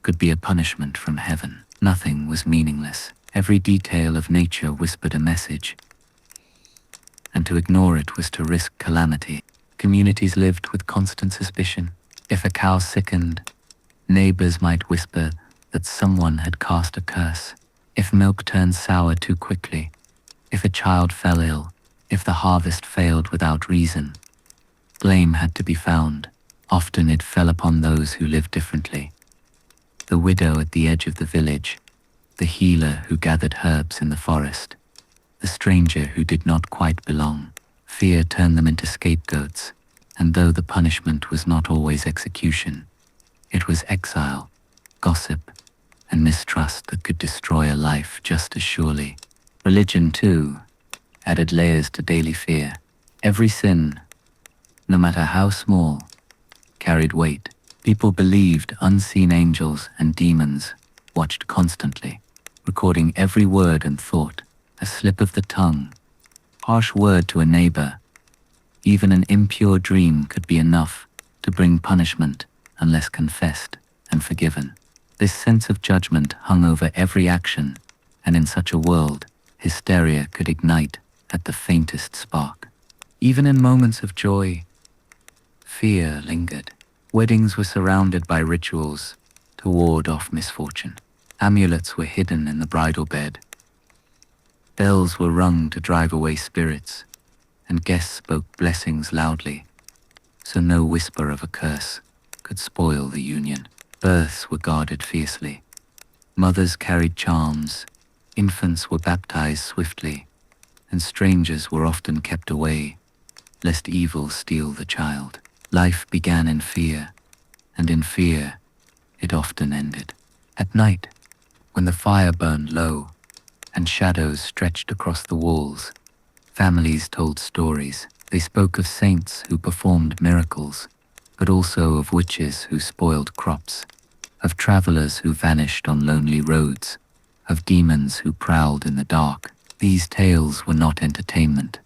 could be a punishment from heaven. Nothing was meaningless. Every detail of nature whispered a message, and to ignore it was to risk calamity. Communities lived with constant suspicion. If a cow sickened, neighbors might whisper that someone had cast a curse. If milk turned sour too quickly, if a child fell ill, if the harvest failed without reason, blame had to be found. Often it fell upon those who lived differently. The widow at the edge of the village, the healer who gathered herbs in the forest, the stranger who did not quite belong. Fear turned them into scapegoats, and though the punishment was not always execution, it was exile, gossip, and mistrust that could destroy a life just as surely. Religion, too, added layers to daily fear. Every sin, no matter how small, carried weight. People believed unseen angels and demons watched constantly, recording every word and thought. A slip of the tongue, harsh word to a neighbor, even an impure dream could be enough to bring punishment unless confessed and forgiven. This sense of judgment hung over every action, and in such a world, hysteria could ignite at the faintest spark. Even in moments of joy, fear lingered. Weddings were surrounded by rituals to ward off misfortune. Amulets were hidden in the bridal bed. Bells were rung to drive away spirits, and guests spoke blessings loudly, so no whisper of a curse could spoil the union. Births were guarded fiercely. Mothers carried charms, infants were baptized swiftly, and strangers were often kept away, lest evil steal the child. Life began in fear, and in fear it often ended. At night, when the fire burned low, and shadows stretched across the walls, families told stories. They spoke of saints who performed miracles, but also of witches who spoiled crops, of travelers who vanished on lonely roads, of demons who prowled in the dark. These tales were not entertainment.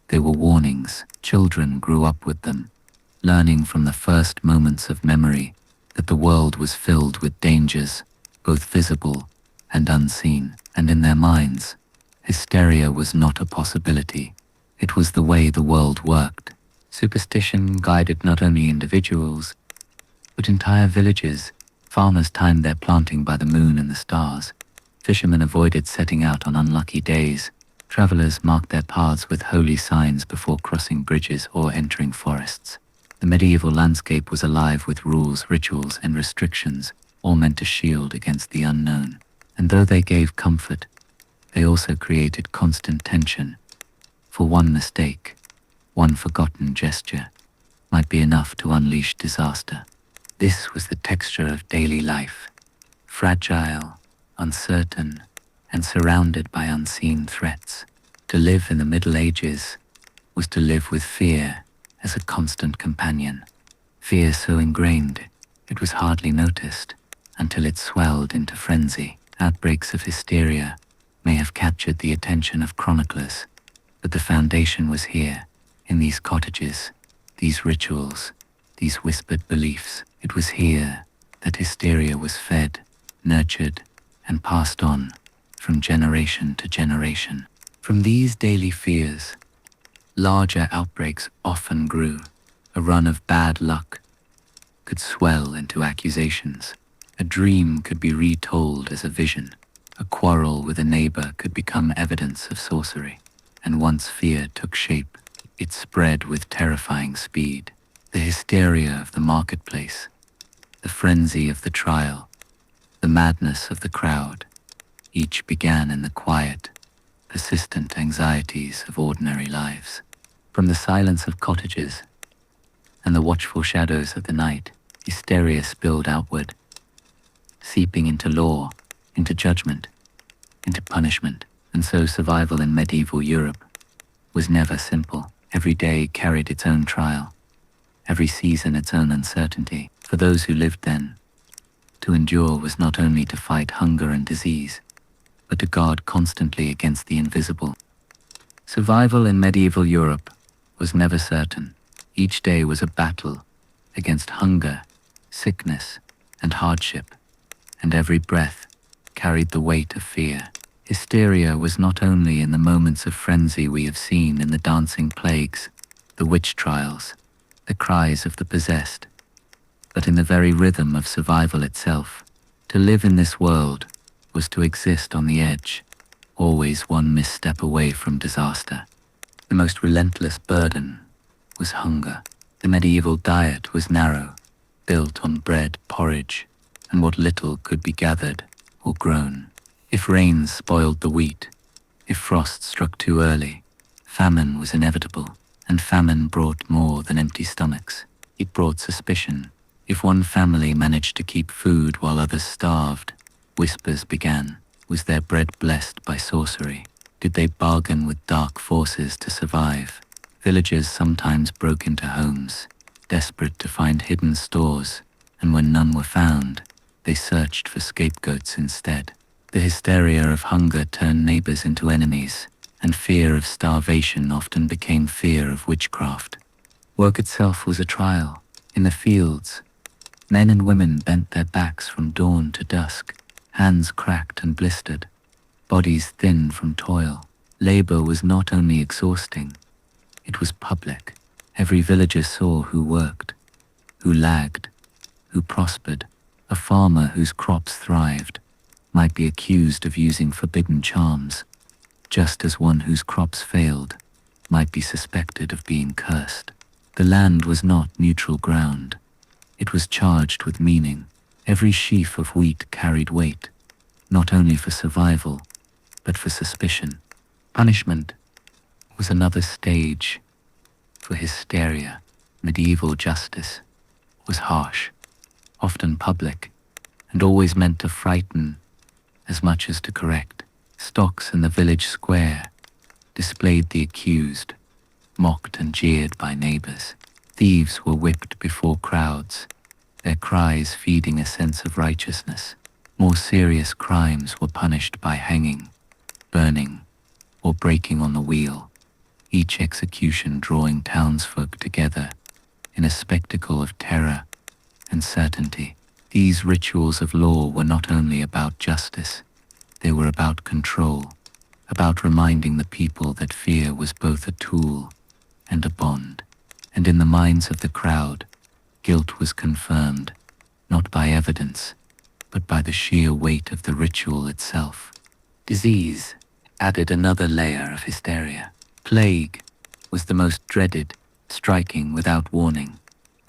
They were warnings. Children grew up with them, learning from the first moments of memory that the world was filled with dangers, both visible and unseen. And in their minds, hysteria was not a possibility. It was the way the world worked. Superstition guided not only individuals, but entire villages. Farmers timed their planting by the moon and the stars. Fishermen avoided setting out on unlucky days. Travelers marked their paths with holy signs before crossing bridges or entering forests. The medieval landscape was alive with rules, rituals, and restrictions, all meant to shield against the unknown. And though they gave comfort, they also created constant tension. For one mistake, one forgotten gesture, might be enough to unleash disaster. This was the texture of daily life, fragile, uncertain, and surrounded by unseen threats. To live in the Middle Ages was to live with fear as a constant companion. Fear so ingrained, it was hardly noticed until it swelled into frenzy. Outbreaks of hysteria may have captured the attention of chroniclers, but the foundation was here, in these cottages, these rituals, these whispered beliefs. It was here that hysteria was fed, nurtured, and passed on from generation to generation. From these daily fears, larger outbreaks often grew. A run of bad luck could swell into accusations. A dream could be retold as a vision. A quarrel with a neighbor could become evidence of sorcery. And once fear took shape, it spread with terrifying speed. The hysteria of the marketplace the frenzy of the trial, the madness of the crowd, each began in the quiet, persistent anxieties of ordinary lives. From the silence of cottages and the watchful shadows of the night, hysteria spilled outward, seeping into law, into judgment, into punishment. And so survival in medieval Europe was never simple. Every day carried its own trial, every season its own uncertainty. For those who lived then, to endure was not only to fight hunger and disease, but to guard constantly against the invisible. Survival in medieval Europe was never certain. Each day was a battle against hunger, sickness, and hardship, and every breath carried the weight of fear. Hysteria was not only in the moments of frenzy we have seen in the dancing plagues, the witch trials, the cries of the possessed, but in the very rhythm of survival itself. To live in this world was to exist on the edge, always one misstep away from disaster. The most relentless burden was hunger. The medieval diet was narrow, built on bread, porridge, and what little could be gathered or grown. If rains spoiled the wheat, if frost struck too early, famine was inevitable, and famine brought more than empty stomachs. It brought suspicion. If one family managed to keep food while others starved, whispers began. Was their bread blessed by sorcery? Did they bargain with dark forces to survive? Villagers sometimes broke into homes, desperate to find hidden stores, and when none were found, they searched for scapegoats instead. The hysteria of hunger turned neighbors into enemies, and fear of starvation often became fear of witchcraft. Work itself was a trial. In the fields, men and women bent their backs from dawn to dusk, hands cracked and blistered, bodies thin from toil. Labor was not only exhausting, it was public. Every villager saw who worked, who lagged, who prospered. A farmer whose crops thrived might be accused of using forbidden charms, just as one whose crops failed might be suspected of being cursed. The land was not neutral ground. It was charged with meaning. Every sheaf of wheat carried weight, not only for survival, but for suspicion. Punishment was another stage for hysteria. Medieval justice was harsh, often public, and always meant to frighten as much as to correct. Stocks in the village square displayed the accused, mocked and jeered by neighbors. Thieves were whipped before crowds, their cries feeding a sense of righteousness. More serious crimes were punished by hanging, burning, or breaking on the wheel, each execution drawing townsfolk together in a spectacle of terror and certainty. These rituals of law were not only about justice, they were about control, about reminding the people that fear was both a tool and a bond. And in the minds of the crowd, guilt was confirmed, not by evidence, but by the sheer weight of the ritual itself. Disease added another layer of hysteria. Plague was the most dreaded, striking without warning,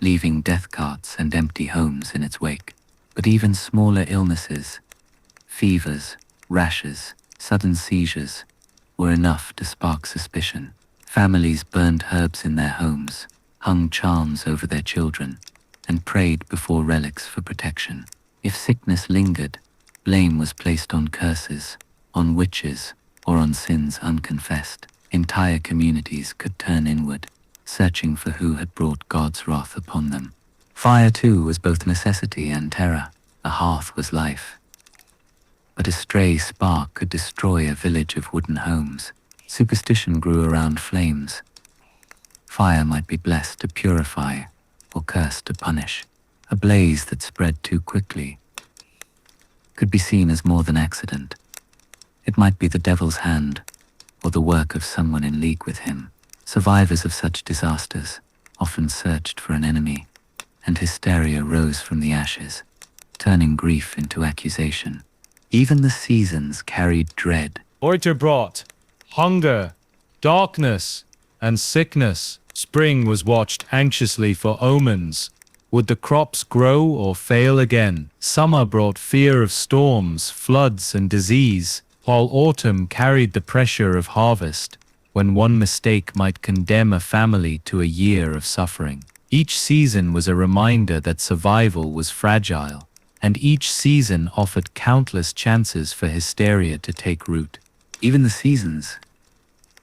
leaving death carts and empty homes in its wake. But even smaller illnesses, fevers, rashes, sudden seizures, were enough to spark suspicion. Families burned herbs in their homes, hung charms over their children, and prayed before relics for protection. If sickness lingered, blame was placed on curses, on witches, or on sins unconfessed. Entire communities could turn inward, searching for who had brought God's wrath upon them. Fire, too, was both necessity and terror. A hearth was life, but a stray spark could destroy a village of wooden homes. Superstition grew around flames. Fire might be blessed to purify or cursed to punish. A blaze that spread too quickly could be seen as more than accident. It might be the devil's hand or the work of someone in league with him. Survivors of such disasters often searched for an enemy, and hysteria rose from the ashes, turning grief into accusation. Even the seasons carried dread. Winter brought hunger, darkness, and sickness. Spring was watched anxiously for omens. Would the crops grow or fail again? Summer brought fear of storms, floods, and disease, while autumn carried the pressure of harvest, when one mistake might condemn a family to a year of suffering. Each season was a reminder that survival was fragile, and each season offered countless chances for hysteria to take root. Even the seasons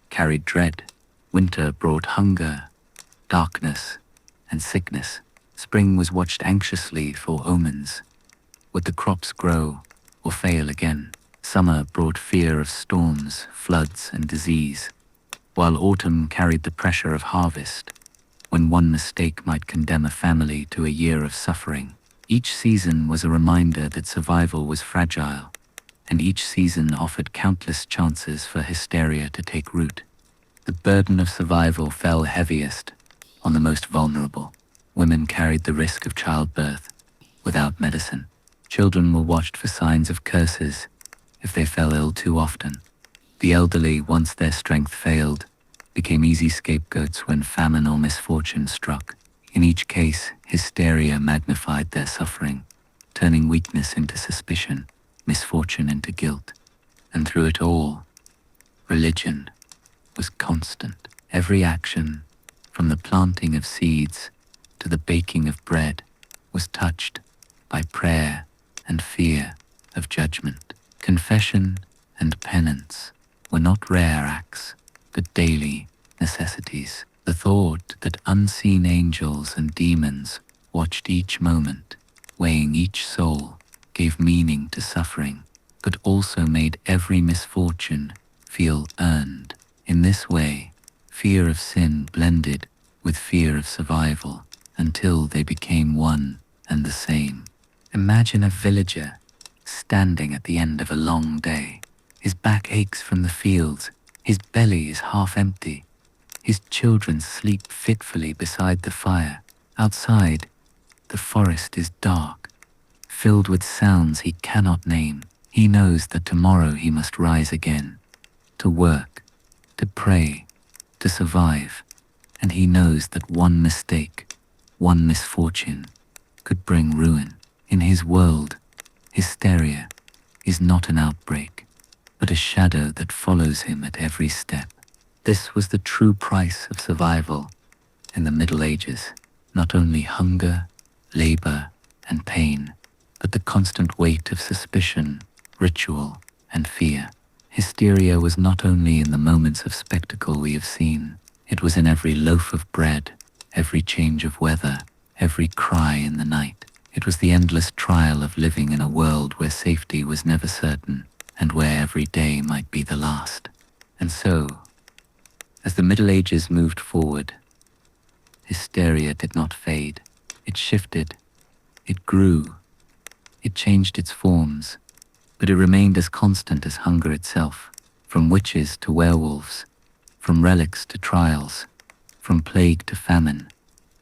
carried dread. Winter brought hunger, darkness, and sickness. Spring was watched anxiously for omens. Would the crops grow or fail again? Summer brought fear of storms, floods, and disease, while autumn carried the pressure of harvest, when one mistake might condemn a family to a year of suffering. Each season was a reminder that survival was fragile, and each season offered countless chances for hysteria to take root. The burden of survival fell heaviest on the most vulnerable. Women carried the risk of childbirth without medicine. Children were watched for signs of curses if they fell ill too often. The elderly, once their strength failed, became easy scapegoats when famine or misfortune struck. In each case, hysteria magnified their suffering, turning weakness into suspicion, misfortune into guilt. And through it all, religion was constant. Every action, from the planting of seeds to the baking of bread, was touched by prayer and fear of judgment. Confession and penance were not rare acts, but daily necessities. The thought that unseen angels and demons watched each moment, weighing each soul, gave meaning to suffering, but also made every misfortune feel earned. In this way, fear of sin blended with fear of survival, until they became one and the same. Imagine a villager standing at the end of a long day. His back aches from the fields, his belly is half empty. His children sleep fitfully beside the fire. Outside, the forest is dark, filled with sounds he cannot name. He knows that tomorrow he must rise again, to work, to pray, to survive, and he knows that one mistake, one misfortune, could bring ruin. In his world, hysteria is not an outbreak, but a shadow that follows him at every step. This was the true price of survival in the Middle Ages. Not only hunger, labor, and pain, but the constant weight of suspicion, ritual, and fear. Hysteria was not only in the moments of spectacle we have seen, it was in every loaf of bread, every change of weather, every cry in the night. It was the endless trial of living in a world where safety was never certain, and where every day might be the last. And so, as the Middle Ages moved forward, hysteria did not fade. It shifted, it grew, it changed its forms, but it remained as constant as hunger itself. From witches to werewolves, from relics to trials, from plague to famine,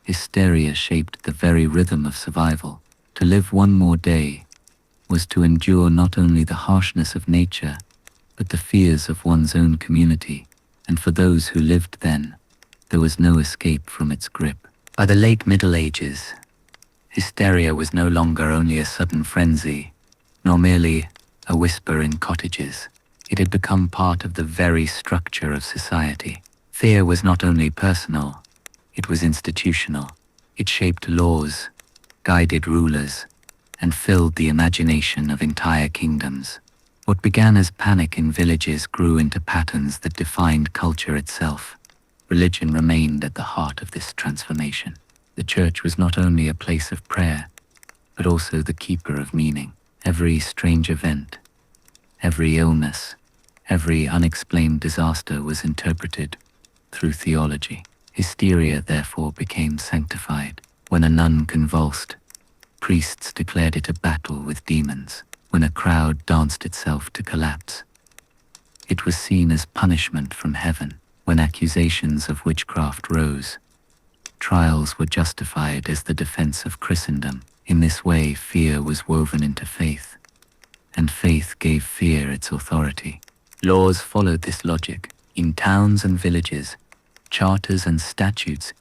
hysteria shaped the very rhythm of survival. To live one more day was to endure not only the harshness of nature, but the fears of one's own community. And for those who lived then, there was no escape from its grip. By the late Middle Ages, hysteria was no longer only a sudden frenzy, nor merely a whisper in cottages. It had become part of the very structure of society. Fear was not only personal, it was institutional. It shaped laws, guided rulers, and filled the imagination of entire kingdoms. What began as panic in villages grew into patterns that defined culture itself. Religion remained at the heart of this transformation. The church was not only a place of prayer, but also the keeper of meaning. Every strange event, every illness, every unexplained disaster was interpreted through theology. Hysteria therefore became sanctified. When a nun convulsed, priests declared it a battle with demons. When a crowd danced itself to collapse, it was seen as punishment from heaven. When accusations of witchcraft rose, trials were justified as the defense of Christendom. In this way, fear was woven into faith, and faith gave fear its authority. Laws followed this logic. In towns and villages, charters and statutes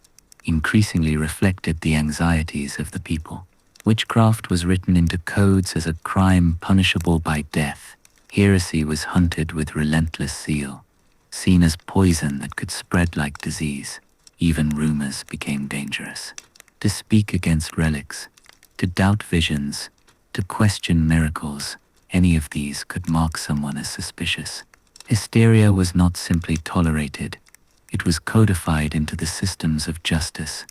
increasingly reflected the anxieties of the people. Witchcraft was written into codes as a crime punishable by death. Heresy was hunted with relentless zeal, seen as poison that could spread like disease. Even rumors became dangerous. To speak against relics, to doubt visions, to question miracles, any of these could mark someone as suspicious. Hysteria was not simply tolerated, it was codified into the systems of justice.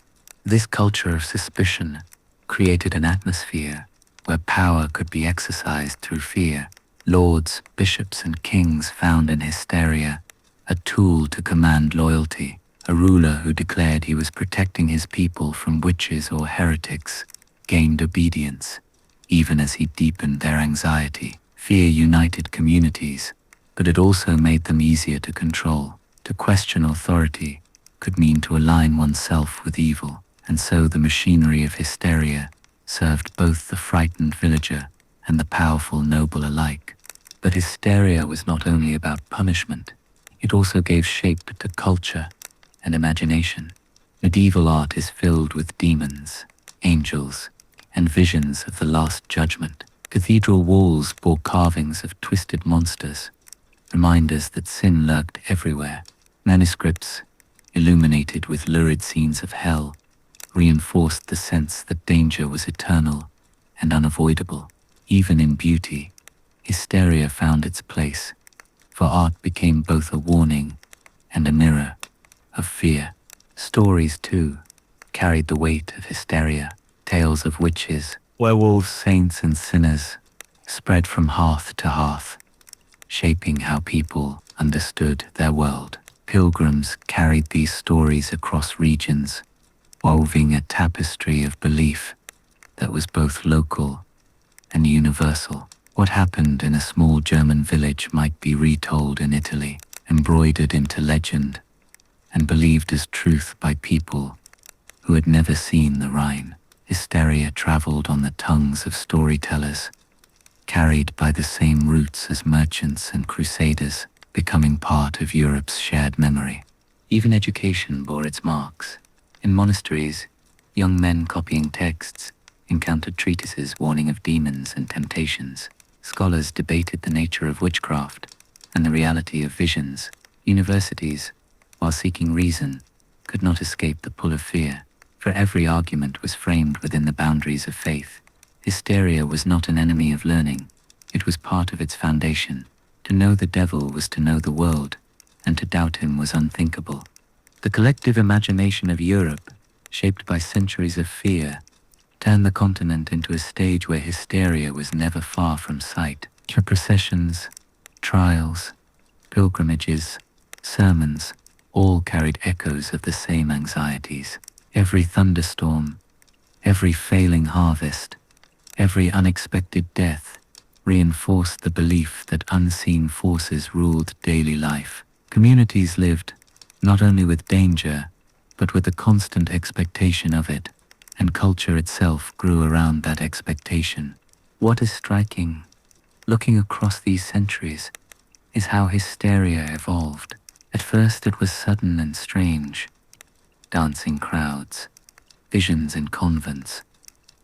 This culture of suspicion created an atmosphere where power could be exercised through fear. Lords, bishops, and kings found in hysteria a tool to command loyalty. A ruler who declared he was protecting his people from witches or heretics gained obedience, even as he deepened their anxiety. Fear united communities, but it also made them easier to control. To question authority could mean to align oneself with evil, and so the machinery of hysteria served both the frightened villager and the powerful noble alike. But hysteria was not only about punishment, it also gave shape to culture and imagination. Medieval art is filled with demons, angels, and visions of the Last Judgment. Cathedral walls bore carvings of twisted monsters, reminders that sin lurked everywhere. Manuscripts, illuminated with lurid scenes of hell, reinforced the sense that danger was eternal and unavoidable. Even in beauty, hysteria found its place, for art became both a warning and a mirror of fear. Stories, too, carried the weight of hysteria. Tales of witches, werewolves, saints, and sinners spread from hearth to hearth, shaping how people understood their world. Pilgrims carried these stories across regions, weaving a tapestry of belief that was both local and universal. What happened in a small German village might be retold in Italy, embroidered into legend and believed as truth by people who had never seen the Rhine. Hysteria traveled on the tongues of storytellers, carried by the same roots as merchants and crusaders, becoming part of Europe's shared memory. Even education bore its marks. In monasteries, young men copying texts encountered treatises warning of demons and temptations. Scholars debated the nature of witchcraft and the reality of visions. Universities, while seeking reason, could not escape the pull of fear, for every argument was framed within the boundaries of faith. Hysteria was not an enemy of learning, it was part of its foundation. To know the devil was to know the world, and to doubt him was unthinkable. The collective imagination of Europe, shaped by centuries of fear, turned the continent into a stage where hysteria was never far from sight. Processions, trials, pilgrimages, sermons, all carried echoes of the same anxieties. Every thunderstorm, every failing harvest, every unexpected death reinforced the belief that unseen forces ruled daily life. Communities lived not only with danger, but with the constant expectation of it, and culture itself grew around that expectation. What is striking, looking across these centuries, is how hysteria evolved. At first it was sudden and strange. Dancing crowds, visions in convents,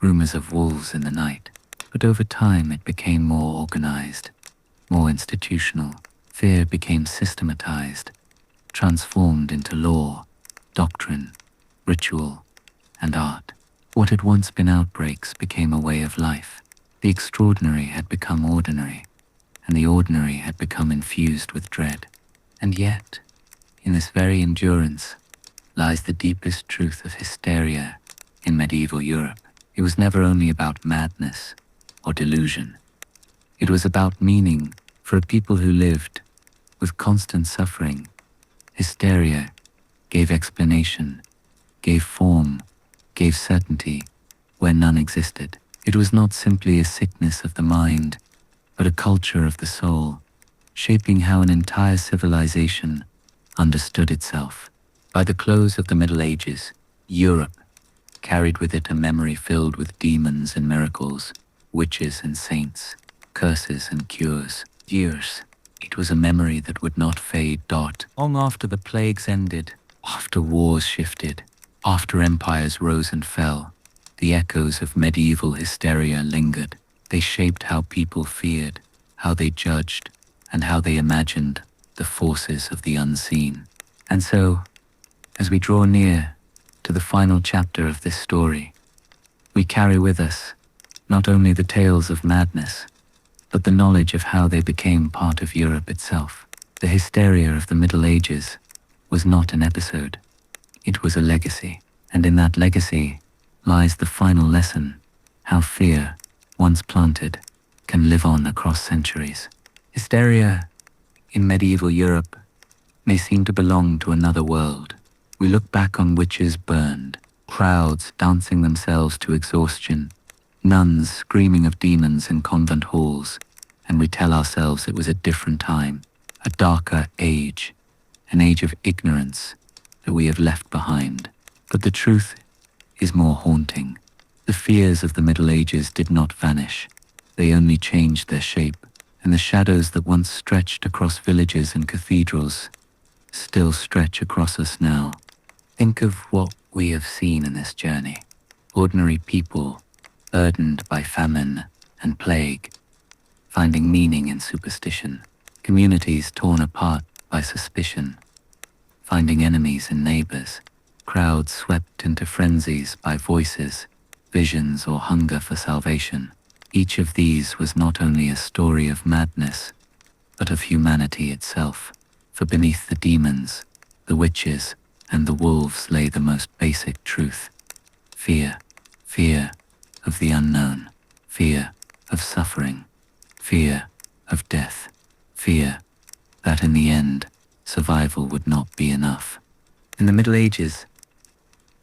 rumors of wolves in the night. But over time it became more organized, more institutional. Fear became systematized, transformed into law, doctrine, ritual, and art. What had once been outbreaks became a way of life. The extraordinary had become ordinary, and the ordinary had become infused with dread. And yet, in this very endurance, lies the deepest truth of hysteria in medieval Europe. It was never only about madness or delusion. It was about meaning for a people who lived with constant suffering. Hysteria gave explanation, gave form, gave certainty where none existed. It was not simply a sickness of the mind, but a culture of the soul, shaping how an entire civilization understood itself. By the close of the Middle Ages, Europe carried with it a memory filled with demons and miracles, witches and saints, curses and cures. Years. It was a memory that would not fade. Long after the plagues ended, after wars shifted, After empires rose and fell, the echoes of medieval hysteria lingered. They shaped how people feared, how they judged, and how they imagined the forces of the unseen. And so, as we draw near to the final chapter of this story, we carry with us not only the tales of madness, but the knowledge of how they became part of Europe itself. The hysteria of the Middle Ages was not an episode, it was a legacy, and in that legacy lies the final lesson, how fear, once planted, can live on across centuries. Hysteria in medieval Europe may seem to belong to another world. We look back on witches burned, crowds dancing themselves to exhaustion, nuns screaming of demons in convent halls, and we tell ourselves it was a different time, a darker age, an age of ignorance that we have left behind. But the truth is more haunting. The fears of the Middle Ages did not vanish. They only changed their shape, and the shadows that once stretched across villages and cathedrals still stretch across us now. Think of what we have seen in this journey. Ordinary people burdened by famine and plague, finding meaning in superstition. Communities torn apart by suspicion, finding enemies in neighbors. Crowds swept into frenzies by voices, visions, or hunger for salvation. Each of these was not only a story of madness, but of humanity itself. For beneath the demons, the witches, and the wolves lay the most basic truth. Fear. Fear of the unknown. Fear of suffering. Fear of death. Fear that in the end, survival would not be enough. In the Middle Ages,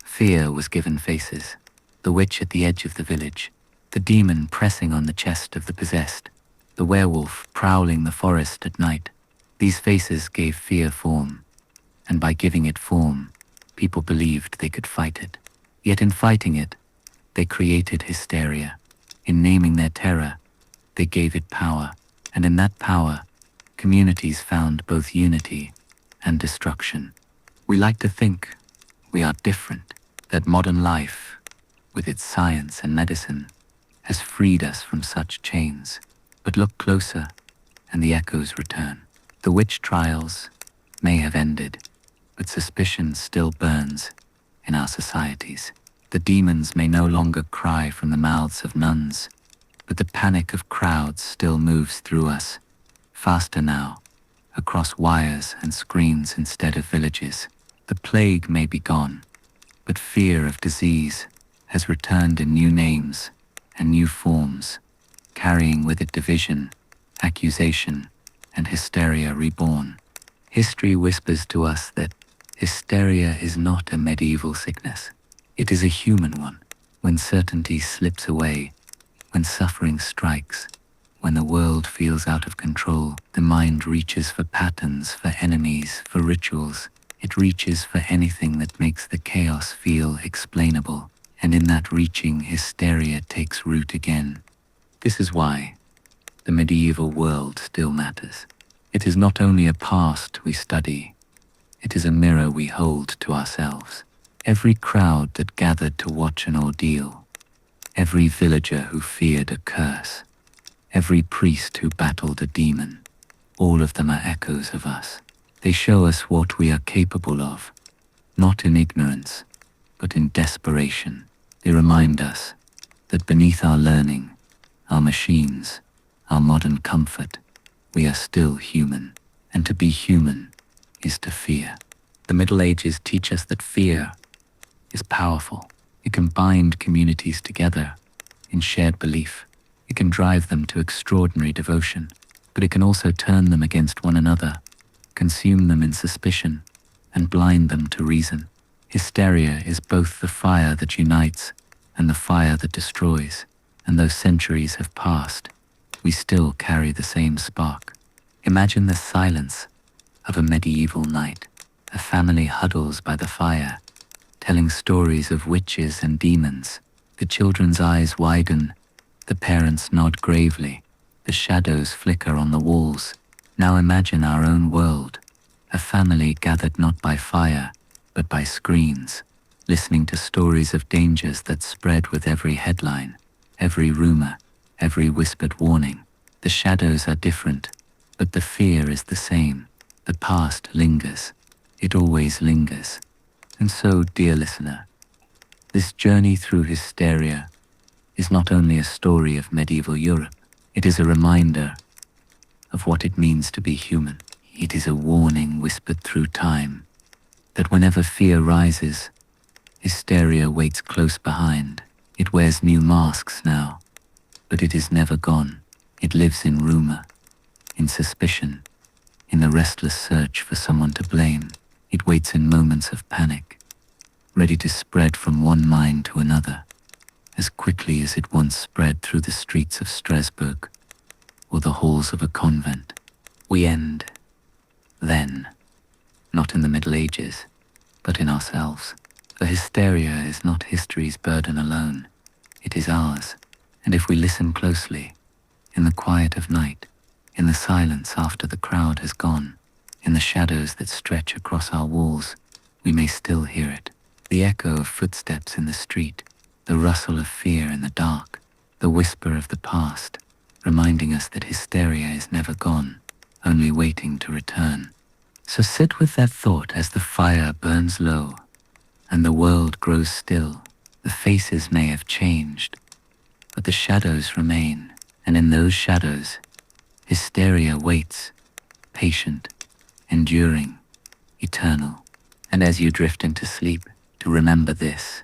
fear was given faces. The witch at the edge of the village, the demon pressing on the chest of the possessed, the werewolf prowling the forest at night. These faces gave fear form, and by giving it form, people believed they could fight it. Yet in fighting it, they created hysteria. In naming their terror, they gave it power, and in that power, communities found both unity and destruction. We like to think we are different, that modern life, with its science and medicine, has freed us from such chains. But look closer, and the echoes return. The witch trials may have ended, but suspicion still burns in our societies. The demons may no longer cry from the mouths of nuns, but the panic of crowds still moves through us, faster now, across wires and screens instead of villages. The plague may be gone, but fear of disease has returned in new names and new forms, carrying with it division, accusation, and hysteria reborn. History whispers to us that hysteria is not a medieval sickness. It is a human one. When certainty slips away, when suffering strikes, when the world feels out of control, the mind reaches for patterns, for enemies, for rituals. It reaches for anything that makes the chaos feel explainable. And in that reaching, hysteria takes root again. This is why the medieval world still matters. It is not only a past we study, it is a mirror we hold to ourselves. Every crowd that gathered to watch an ordeal, every villager who feared a curse, every priest who battled a demon, all of them are echoes of us. They show us what we are capable of, not in ignorance, but in desperation. They remind us that beneath our learning, our machines, our modern comfort, we are still human, and to be human is to fear. The Middle Ages teach us that fear is powerful. It can bind communities together in shared belief. It can drive them to extraordinary devotion, but it can also turn them against one another, consume them in suspicion, and blind them to reason. Hysteria is both the fire that unites and the fire that destroys, and though centuries have passed, we still carry the same spark. Imagine the silence of a medieval night. A family huddles by the fire, telling stories of witches and demons. The children's eyes widen, the parents nod gravely, the shadows flicker on the walls. Now imagine our own world, a family gathered not by fire, but by screens, listening to stories of dangers that spread with every headline, every rumor, every whispered warning. The shadows are different, but the fear is the same. The past lingers. It always lingers. And so, dear listener, this journey through hysteria is not only a story of medieval Europe, it is a reminder of what it means to be human. It is a warning whispered through time that whenever fear rises, hysteria waits close behind. It wears new masks now, but it is never gone. It lives in rumor, in suspicion, in the restless search for someone to blame. It waits in moments of panic, ready to spread from one mind to another, as quickly as it once spread through the streets of Strasbourg or the halls of a convent. We end, then, not in the Middle Ages, but in ourselves. For hysteria is not history's burden alone, it is ours. And if we listen closely, in the quiet of night, in the silence after the crowd has gone, in the shadows that stretch across our walls, we may still hear it. The echo of footsteps in the street, the rustle of fear in the dark, the whisper of the past, reminding us that hysteria is never gone, only waiting to return. So sit with that thought as the fire burns low and the world grows still. The faces may have changed, but the shadows remain, and in those shadows, hysteria waits, patient, enduring, eternal. And as you drift into sleep, to remember this,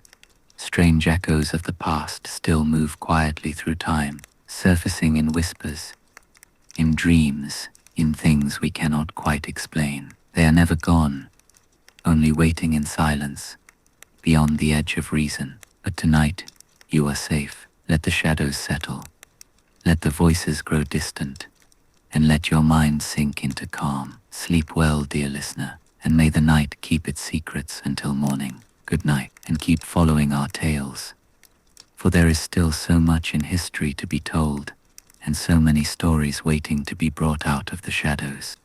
strange echoes of the past still move quietly through time, surfacing in whispers, in dreams, in things we cannot quite explain. They are never gone, only waiting in silence, beyond the edge of reason. But tonight, you are safe. Let the shadows settle. Let the voices grow distant, and let your mind sink into calm. Sleep well, dear listener, and may the night keep its secrets until morning. Good night, and keep following our tales, for there is still so much in history to be told, and so many stories waiting to be brought out of the shadows.